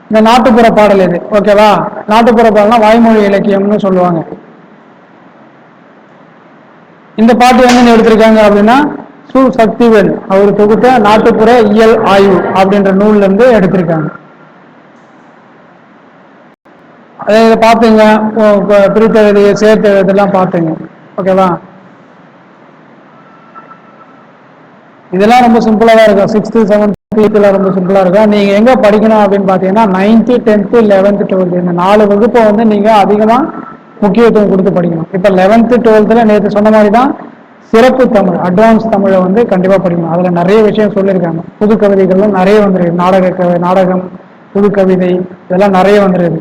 இந்த நாட்டுப்புற பாடல் இது. ஓகேவா? நாட்டுப்புற பாடல்னா வாய்மொழி இலக்கியம்னு சொல்லுவாங்க. இந்த பாட்டு எங்க எடுத்திருக்காங்க அப்படின்னா சு சக்திவேல் அவர் தொகுத்த நாட்டுப்புற இயல் ஆய்வு அப்படின்ற நூல்ல இருந்து எடுத்திருக்காங்க. அதை பார்த்துங்க, பிரித்தெழுதி சேர்த்தெழுதெல்லாம் பார்த்துங்க. ஓகேவா? இதெல்லாம் ரொம்ப சிம்பிளா தான் இருக்கும். 6th 7th 8th ரொம்ப சிம்பிளா இருக்கும். நீங்க எங்க படிக்கணும் அப்படின்னு பாத்தீங்கன்னா 9th 10th 11th 12th இந்த 4 வகுப்பை வந்து நீங்க அதிகமா முக்கியத்துவம் கொடுத்து படிக்கணும். இப்ப 11th 12th நேற்று சொன்ன மாதிரி தான் சிறப்பு தமிழ், அட்வான்ஸ் தமிழை வந்து கண்டிப்பா படிக்கணும். அதுல நிறைய விஷயம் சொல்லியிருக்காங்க. புது கவிதைகள்லாம் நிறைய வந்துருக்கு. நாடகம், புது கவிதை இதெல்லாம் நிறைய வந்துருது.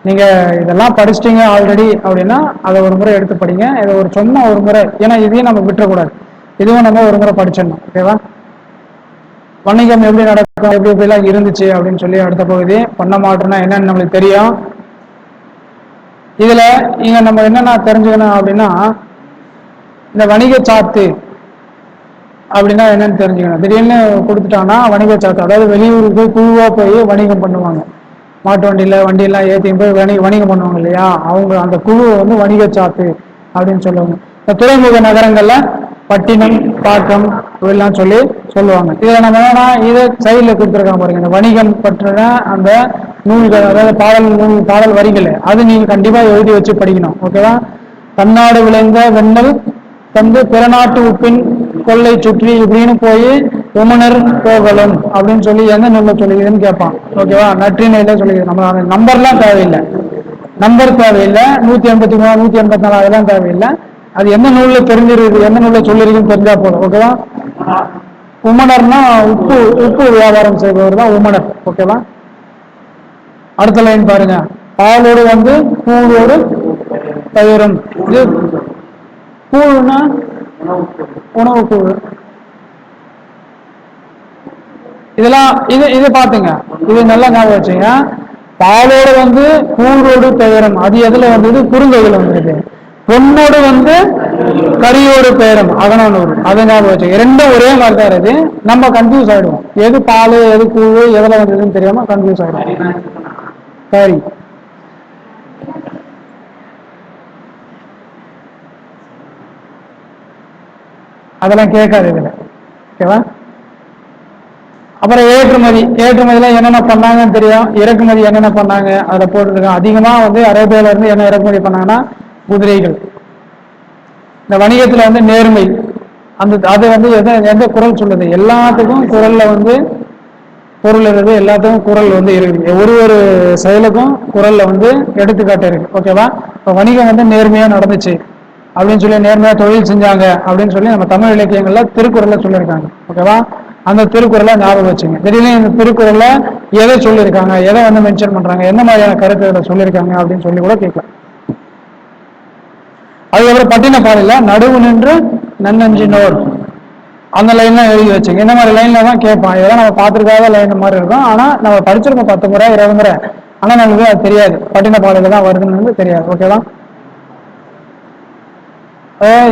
நீங்க இதெல்லாம் படிச்சிட்டீங்க ஆல்ரெடி அப்படின்னா அதை ஒரு முறை எடுத்து படிங்க. இதை சொன்ன ஒரு முறை, ஏன்னா இதையும் நம்ம விட்டுறக்கூடாது. இதுவும் நம்ம ஒரு முறை படிச்சிடணும். ஓகேவா? வணிகம் எப்படி நடக்கும், எப்படி எப்படிலாம் இருந்துச்சு அப்படின்னு சொல்லி அடுத்த பகுதி. பண்ண மாட்டோம்னா என்னன்னு நம்மளுக்கு தெரியும். இதுல இங்க நம்ம என்னென்ன தெரிஞ்சுக்கணும் அப்படின்னா இந்த வணிக சாத்து அப்படின்னா என்னன்னு தெரிஞ்சுக்கணும். திடீர்னு கொடுத்துட்டாங்கன்னா வணிக சாத்து, அதாவது வெளியூருக்கு குழுவா போய் வணிகம் பண்ணுவாங்க. மாட்டு வண்டியெல்லாம் ஏற்றி போய் வணிகம் பண்ணுவாங்க இல்லையா, அவங்க அந்த குழுவை வந்து வணிக சாத்து அப்படின்னு சொல்லுவாங்க. இந்த துறைமுக நகரங்கள்ல பட்டினம், பாக்கம் இதெல்லாம் சொல்லுவாங்க. இதை நம்ம என்னன்னா இதை சைடில் கொடுத்துருக்காங்க பாருங்க. இந்த வணிகம் பற்றின அந்த நூல்கள், அதாவது பாடல் வரிகள், அது நீங்க கண்டிப்பா எழுதி வச்சு படிக்கணும். ஓகேவா? தன்னாடு விளைந்த வெண்ணல் தந்து பிறநாட்டு உப்பின் கொள்ளை சுற்றி இப்படின்னு போய் உமனர் போகலும் அப்படின்னு சொல்லி எந்த நூல்ல சொல்லிக்குதுன்னு கேட்பான். ஓகேவா? நற்றினையில சொல்லிக்குது. நம்ம நம்பர்லாம் தேவையில்லை, நம்பர் தேவையில்லை. 183 184 அதெல்லாம் தேவையில்லை. அது எந்த நூல்ல தெரிஞ்சிருக்கு, எந்த நூல்ல சொல்லிருக்குன்னு தெரிஞ்சா போதும். ஓகேவா? உமனர்னா உப்பு வியாபாரம் செய்பவர் தான் உமனர். ஓகேவா? அடுத்த லைன் பாருங்க. பாலோடு வந்து கூழோடு தயிரும். இது கூழ்னா உணவு கூழ். இதெல்லாம் இது பாத்துங்க, இது நல்லா ஞாபகம் வச்சுங்க. பாலோடு வந்து கூழோடு தயிரும், அது எதுல வந்தது? குறுந்தொகையில வந்தது. பொண்ணோடு வந்து கரியோடு பேரும் அகனூர், அதை ஞாபகம் வச்சு. இரண்டும் ஒரே மாதிரி தான் இருக்கு. நம்ம கன்ஃபியூஸ் ஆயிடுவோம், எது பால் எது கூழ் எதுல வந்ததுன்னு தெரியாம கன்ஃபியூஸ் ஆயிடுவோம். சரி, அதெல்லாம் கேட்காது இதுல. ஓகேவா? அப்புறம் ஏற்றுமதி, ஏற்றுமதியில என்னென்ன பண்ணாங்கன்னு தெரியும். இறக்குமதி என்னென்ன பண்ணாங்க அதை போட்டுருக்கோம். அதிகமா வந்து அரேபியால இருந்து என்ன இறக்குமதி பண்ணாங்கன்னா குதிரைகள். இந்த வணிகத்துல வந்து நேர்மை, அந்த அது வந்து எந்த குறள் சொல்லுது, எல்லாத்துக்கும் குறள்ல வந்து பொருள் இருக்குது, எல்லாத்துக்கும் குறள் வந்து இருக்குது. ஒரு ஒரு செயலுக்கும் குறள்ல வந்து எடுத்துக்காட்டு இருக்கு. ஓகேவா? இப்போ வணிகம் வந்து நேர்மையா நடந்துச்சு அப்படின்னு சொல்லி, நேர்மையா தொழில் செஞ்சாங்க அப்படின்னு சொல்லி நம்ம தமிழ் இலக்கியங்கள்ல திருக்குறள்ல சொல்லியிருக்காங்க. ஓகேவா? அந்த திருக்குறளை ஞாபகம் வச்சுங்க. திடீர்னு இந்த திருக்குறள்ல எதை சொல்லியிருக்காங்க, எதை வந்து மென்ஷன் பண்றாங்க, என்ன மாதிரியான கருத்துக்களை சொல்லியிருக்காங்க அப்படின்னு சொல்லி கூட கேட்கலாம். அதுக்கப்புறம் பட்டினப்பாலையில நடுவு நின்று நன்னஞ்சினோர், அந்த லைன்லாம் எழுதி வச்சுங்க. இந்த மாதிரி லைன்ல தான் கேட்பான். இதெல்லாம் நம்ம பார்த்துருக்காத லைன் மாதிரி இருக்கும். ஆனா நம்ம படிச்சிருக்கோம் 10 முறை 20 முறை. ஆனா நமக்கு அது தெரியாது, பட்டினப்பாலையில தான் வருதுன்னு தெரியாது. ஓகேவா?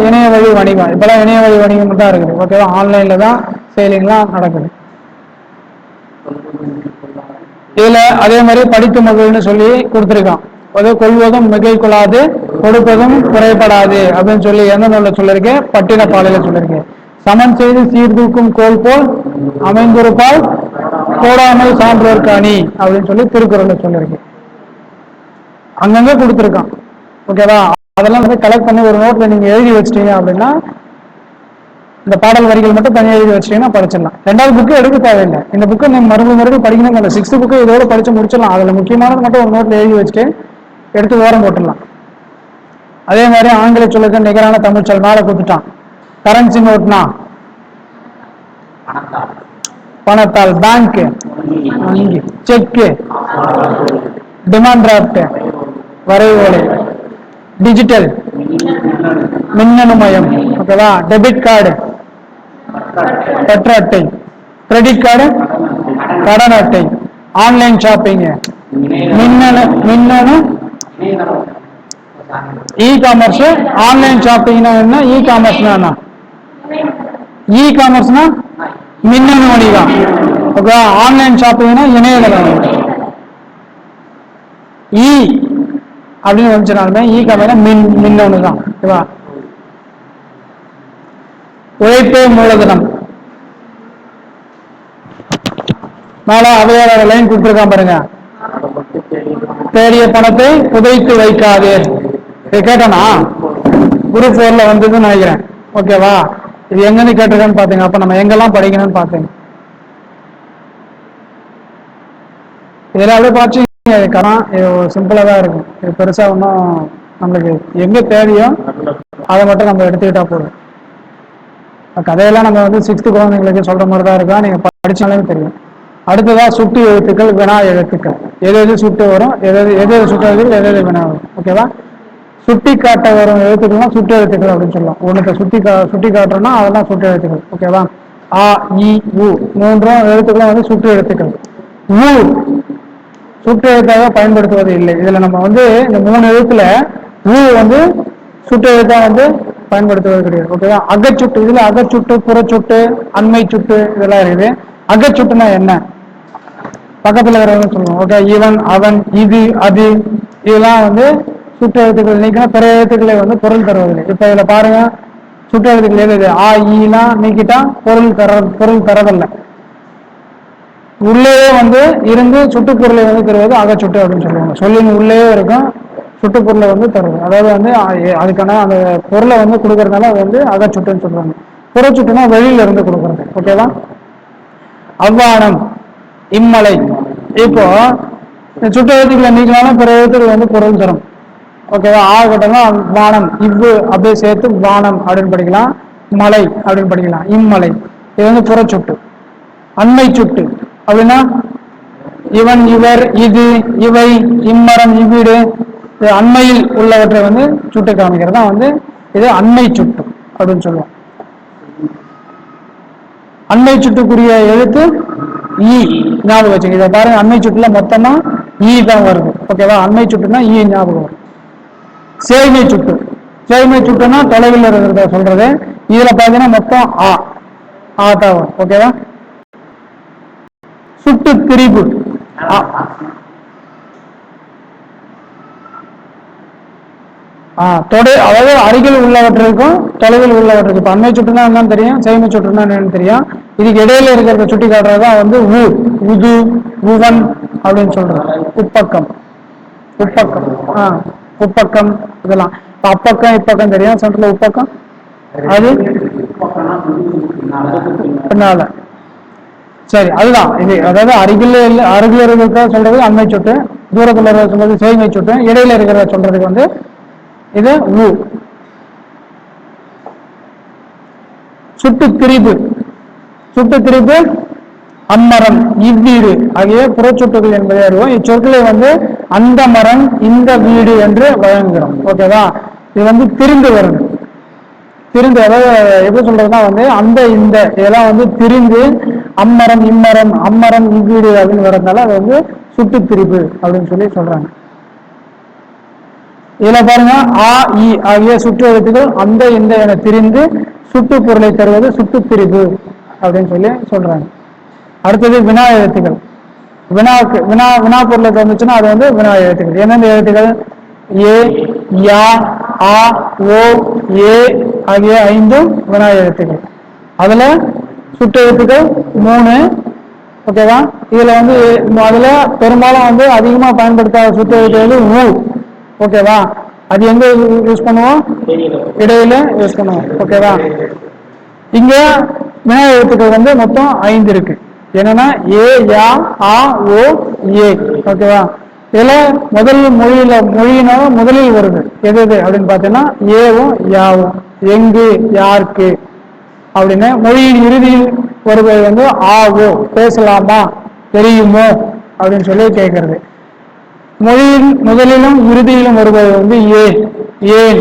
இணைய வழி வணிகம், இப்பெல்லாம் இணைய வழி வணிகம் தான் இருக்குது. ஓகேவா? ஆன்லைன்ல தான் சேலிங்லாம் நடக்குது. இதுல அதே மாதிரி படித்து மகிழ்னு சொல்லி கொடுத்துருக்கான். கொள்வதும் மிகை கொள்ளாது, கொடுப்பதும் குறைபடாது அப்படின்னு சொல்லி எந்த நூல்ல சொல்லியிருக்கேன்? பட்டினப்பாலையில சொல்லியிருக்கேன். சமன் செய்து சீர்தூக்கும் கோல் போல் அமைந்திருப்பால் கோடாமல் சான்றோர்க்கு அணி அப்படின்னு சொல்லி திருக்குறள்ல சொல்லியிருக்கேன். அங்கங்க கொடுத்துருக்கான். ஓகேவா? அதெல்லாம் வந்து கலெக்ட் பண்ணி ஒரு நோட்ல நீங்க எழுதி வச்சிட்டீங்க அப்படின்னா, இந்த பாடல் வரிகள் மட்டும் தனியாக எழுதி வச்சிட்டீங்கன்னா படிச்சிடலாம். 2வது புக்கு எடுக்க தேவையில்லை. இந்த புக்கு நீங்க மறுபடியும் படிக்கணும். அந்த 6th புக்கு இதோட படிச்சு முடிச்சிடலாம். அதுல முக்கியமானது மட்டும் ஒரு நோட்ல எழுதி வச்சுட்டு எடுத்து ஓரம் போட்டுடலாம். அதே மாதிரி ஆங்கில சொல்லுக்கு நிகரான தமிழ் சொல் மேல கொடுத்துட்டான். கரன்சி நோட்னா பணத்தால், பேங்க், செக், டிமாண்ட் டிராஃப்ட், வரைவோலை, டிஜிட்டல் மின்னணு மயம். ஓகேவா? டெபிட் கார்டு பற்று அட்டை, கிரெடிட் கார்டு கடன் அட்டை, ஆன்லைன் ஷாப்பிங், மின்னணு இ காமர்ஸ். ஆன்லைன் ஷாப்பிங்னா என்ன, இ காமர்ஸ்னா என்ன? இ காமர்ஸ்னா மின்னணு வணிகம். ஓகே? ஆன்லைன் ஷாப்பிங்னா இணையதளம். இ அப்படின்னு வந்துச்சுனாலுமே இ காமர்ஸ் மின்னணு தான். ஓகேவா? உழைப்பே மூலதனம். மேல அவையாளர் லைன் கொடுத்துருக்கான் பாருங்க. தேடிய பணத்தை புதைத்து வைக்காதே. கேட்டனா குரூப் 4ல வந்ததுன்னு நினைக்கிறேன். ஓகேவா? இது எங்கன்னு கேட்டிருக்கான்னு பாத்தீங்க. அப்ப நம்ம எங்கெல்லாம் படிக்கணும்னு பாத்தீங்க. இதெல்லாம் அப்படியே பார்த்து சிம்பிளா தான் இருக்கும். இது பெருசா ஒன்றும் நம்மளுக்கு எங்க தேவையோ அதை மட்டும் நம்ம எடுத்துக்கிட்டா போதும். கதையெல்லாம் நம்ம வந்து 6th குழந்தைங்களுக்கு சொல்ற மாதிரி தான் இருக்கா, நீங்க படிச்சாலே தெரியும். அடுத்ததா சுட்டு எழுத்துக்கள், வினா எழுத்துக்கள். எது எது சுட்டு வரும், எது எது சுட்டு எழுத்துக்கள், எது எது வினா வரும். ஓகேவா? சுட்டி காட்ட வரும் எழுத்துக்கள்லாம் சுட்டு எழுத்துக்கள் அப்படின்னு சொல்லலாம். ஒன்றுக்கு சுட்டி காட்டுறோம்னா அதெல்லாம் சுட்டு எழுத்துக்கள். ஓகேவா? ஆ, இ, உ 3 எழுத்துக்களும் வந்து சுட்டு எழுத்துக்கள். ஊ சுட்டு எழுத்தாக பயன்படுத்துவது இல்லை. இதுல நம்ம வந்து இந்த 3 எழுத்துல ஊ வந்து சுட்டு எழுத்தா வந்து பயன்படுத்துவது கிடையாது. ஓகேவா? அகச்சுட்டு, இதுல அகச்சுட்டு, புறச்சுட்டு, அண்மை சுட்டு இதெல்லாம் இருக்குது. அகச்சுட்டுனா என்ன? பக்கத்துல இருக்கிறவங்க சொல்லுவோம். ஓகே? இவன், அவன், இது, அது, இதெல்லாம் வந்து சுட்டு எழுத்துக்கள் நீக்கினா பிற எழுத்துக்களை வந்து பொருள் தருவதில்லை. இப்ப இதுல பாருங்க, சுட்டு எழுத்துக்கள் எது? ஆ, ஈலாம் நீக்கிட்டா பொருள் தரதில்லை. உள்ளே வந்து இருந்து சுட்டுப்பொருளை வந்து தருவது அகச்சுட்டு அப்படின்னு சொல்லுவாங்க. சொல்லின் உள்ளே இருக்கும், சுட்டுப்பொருளை வந்து தருவது. அதாவது வந்து அதுக்கான அந்த பொருளை வந்து கொடுக்கறதுனால அது வந்து அகச்சுட்டுன்னு சொல்லுவாங்க. புறச்சுட்டுனா வெளியில இருந்து கொடுக்கறது. ஓகேவா? அவ்வானம், இம்மலை. இப்போ சுட்டு எழுத்துக்களை நீக்கினாலும் பிற எழுத்துக்கள் வந்து பொருள் தரும். ஓகேவா? ஆகட்டம்னா வானம், இவ்வு அப்படியே சேர்த்து வானம் அப்படின்னு படிக்கலாம். மலை அப்படின்னு படிக்கலாம். இம்மலை இது வந்து புறச்சுட்டு. அண்மை சுட்டு அப்படின்னா இவன், இவர், இது, இவை, இம்மரம், இவ்வீடு, அண்மையில் உள்ளவற்றை வந்து சுட்டு காமிக்கிறதா வந்து இது அண்மை சுட்டு அப்படின்னு சொல்லுவோம். அண்மை சுட்டுக்குரிய எழுத்து ஈ. ஞாபகம் வச்சுங்க. இதை பாருங்க, அண்மை சுட்டுல மொத்தமா ஈ தான் வருது. ஓகேவா? அண்மை சுட்டுனா ஈ ஞாபகம் வரும். சேய்மை சுட்டு, செய்மை சுட்டுனா தொலைவில் இருக்கிறத சொல்றது. இதுல பாத்தீங்கன்னா மொத்தம் தான் வரும். ஓகேவா? சுட்டு திரிபு தொடை, அதாவது அருகில் உள்ளவற்றிற்கும் தொலைவில் உள்ளவற்றிற்கும். இப்போ அண்மை சுற்றுனா என்னன்னு தெரியும், செய்மை சுற்றுனா என்னன்னு தெரியும். இதுக்கு இடையில இருக்கிறத சுட்டி காட்டுறதுதான் வந்து உது, உவன் அப்படின்னு சொல்றது. உப்பக்கம், உப்பக்கம், உப்பக்கம் இதெல்லாம். அப்பக்கம் இப்பக்கம் தெரியும், சென்ட்ரல் உப்பக்கம் அது பின்னால. சரி, அதுதான் இது. அதாவது அருகில் இருக்கிறத சொல்றது அண்மை சுட்டு, தூரத்தில் இருக்கிறத சொல்றது செய்மை சுட்டு, இடையில இருக்கிறத சொல்றதுக்கு வந்து இது சுட்டு திரிபு. சுட்டு திரிபு அம்மரம், இவ்வீடு ஆகிய புறச்சுட்டுகள் என்பதை அறிவோம். இச்சொற்களை வந்து அந்த மரம், இந்த வீடு என்று வழங்குகிறோம். ஓகேவா? இது வந்து திரிந்து வருது. திரிந்து, அதாவது எப்படி சொல்றதுன்னா வந்து அந்த இந்த இதெல்லாம் வந்து திரிந்து அம்மரம், இம்மரம், அம்மரம், இவ்வீடு அப்படின்னு வர்றதுனால அது வந்து சுட்டு திரிபு அப்படின்னு சொல்லி சொல்றாங்க. இதுல பாருங்க, இ ஆகிய சுற்று எழுத்துக்கள் அந்த இந்த என திரிந்து சுட்டு பொருளை தருவது சுட்டு திரிபு அப்படின்னு சொல்லி சொல்றாங்க. அடுத்தது வினா எழுத்துக்கள். வினா பொருளை தந்துச்சுன்னா அது வந்து வினா எழுத்துக்கள். எந்தெந்த எழுத்துக்கள்? ஏ, யா, ஆ, ஓ, ஏ ஆகிய 5 வினா எழுத்துக்கள். அதுல சுட்டு எழுத்துக்கள் 3. ஓகேவா? இதுல வந்து அதுல பெரும்பாலும் வந்து அதிகமா பயன்படுத்தாத சுட்டு எழுத்துக்கள் ஊ. ஓகேவா? அது எங்க யூஸ் பண்ணுவோம்? இடையில யூஸ் பண்ணுவோம். ஓகேவா? இங்க வினா எழுத்துக்கள் வந்து மொத்தம் 5 இருக்கு. என்னன்னா ஏ, யா, ஆ, ஓ, ஏ. ஓகேவா? இதுல மொழியினாலும் முதலில் வருது எது அப்படின்னு பாத்தீங்கன்னா ஏவும் யாவும். எங்கு, யாருக்கு அப்படின்னு. மொழியின் இறுதியில் வருவது வந்து ஆவோ, பேசலாமா, தெரியுமோ அப்படின்னு சொல்லி கேட்கறது. மொழியின் முதலிலும் இறுதியிலும் வருவது வந்து ஏன்,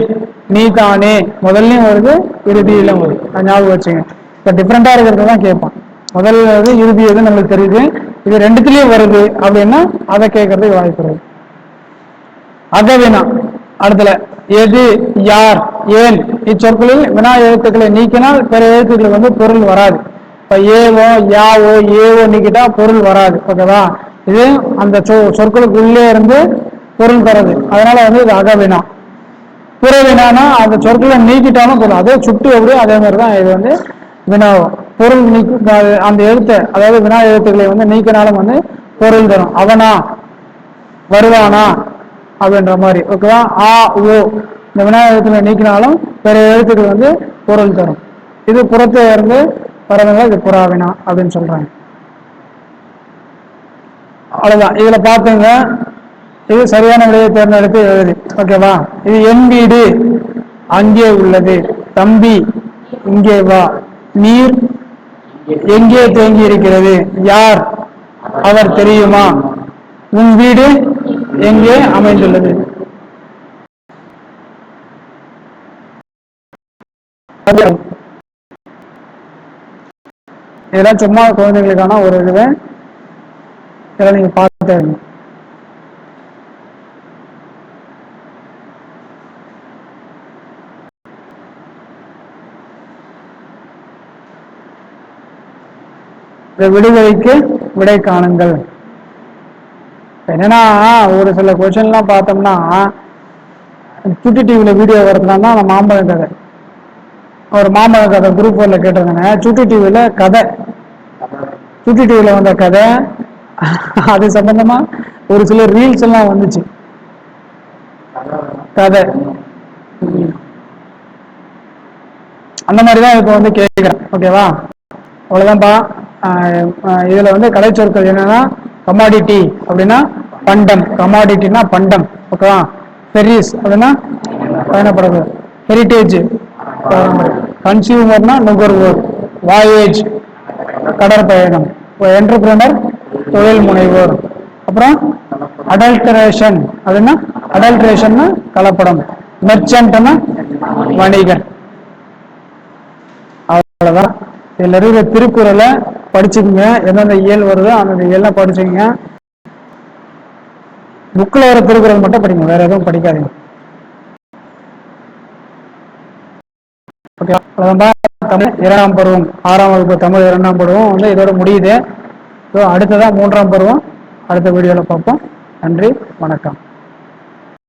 நீ தானே, முதல்லையும் வருது இறுதியிலும் வருது. ஞாபகம் வச்சுங்க. இப்ப டிஃப்ரெண்டா இருக்கிறது தான் கேட்பான். முதல் வருது, இறுதி எது நம்மளுக்கு தெரியுது. இது ரெண்டுத்திலயும் வருது அப்படின்னா அதை கேட்கறதுக்கு வாய்ப்பு இருக்கு. அகவினா அடுத்துல எது, யார், ஏன் இச்சொற்களில் வினா எழுத்துக்களை நீக்கினால் பிற எழுத்துக்கள் வந்து பொருள் வராது. இப்ப ஏவோ, யாவோ, ஏவோ நீக்கிட்டா பொருள் வராது. ஓகேவா? இது அந்த சொற்களுக்கு உள்ளே இருந்து பொருள் தரது. அதனால வந்து இது அகவினா. புறவினானா அந்த சொற்களை நீக்கிட்டாலும் பொருள், அதே சுட்டு எப்படியோ அதே மாதிரிதான் இது வந்து வினாவும். பொருள் நீக்கு அந்த எழுத்தை, அதாவது வினா எழுத்துக்களை வந்து நீக்கினாலும் வந்து பொருள் தரும். அவனா, வருவானா அப்படின்ற மாதிரி. ஓகேவா? ஆ, ஓ இந்த வினா எழுத்துக்களை நீக்கினாலும் பிற எழுத்துக்கள் வந்து பொருள் தரும். இது புறத்தை இருந்து வரவங்க இது புறாவினா அப்படின்னு சொல்றாங்க. அவ்வளவுதான். இதுல பாத்துங்க, இது சரியான விடையை தேர்ந்தெடுத்து எழுதி. ஓகேவா? இது என் வீடு அங்கே உள்ளது, தம்பி இங்கே வா, நீர் எங்கே தேங்கி இருக்கிறது, யார் அவர் தெரியுமா, உன் வீடு எங்கே அமைந்துள்ளது. இதெல்லாம் சும்மா குழந்தைகளுக்கான ஒரு இதுவே. இதெல்லாம் நீங்க பார்த்து விடுதலைக்கு விடை காணுங்கள். என்னன்னா ஒரு சில கொஸ்டின் எல்லாம் பார்த்தோம்னா சுட்டி டிவில வீடியோ வரதுனா அந்த மாம்பழம் கதை, ஒரு மாம்பழம் கதை குரூப் 1ல கேட்டிருந்தாங்க. சுட்டி டிவில கதை, சுட்டி டிவில வந்த கதை அது சம்பந்தமா ஒரு சில ரீல்ஸ் எல்லாம் வந்துச்சு. கதை அந்த மாதிரிதான் இப்ப வந்து கேட்கிறேன். ஓகேவா? அவ்வளவுதான்ப்பா. இதுல வந்து கலை சொற்கள் என்னன்னா கமாடிட்டி அப்படின்னா பண்டம், கமாடிட்டினா பண்டம். ஓகேவா? பெரிஸ் அப்படின்னா பயணப்படுது, ஹெரிட்டேஜ் கன்சியூமர்னா நுகர்வோர், வாயேஜ் கடற்பயணம், என்டர்பிரனர் தொழில் முனைவோர். அப்புறம் அடல்டரேஷன் அப்படின்னா அடல்ட்ரேஷன் கலப்படம், மெர்ச்சன்ட்னா வணிகர். அவ்வளவுதான். இதுல இருக்கிற திருக்குறளை படிச்சுக்கோங்க. எந்தெந்த இயல் வருதோ அந்த இயல்லாம் படிச்சுக்கோங்க. புக்கில் வர திருக்குறள் மட்டும் படிங்க, வேற எதுவும் படிக்காதீங்க. ஓகே, தமிழ் 2ஆம் பருவம் 6ஆம் வகுப்பு தமிழ் 2ஆம் பருவம் வந்து இதோட முடியுது. ஸோ அடுத்ததான் 3ஆம் பருவம் அடுத்த வீடியோவில் பார்ப்போம். நன்றி, வணக்கம்.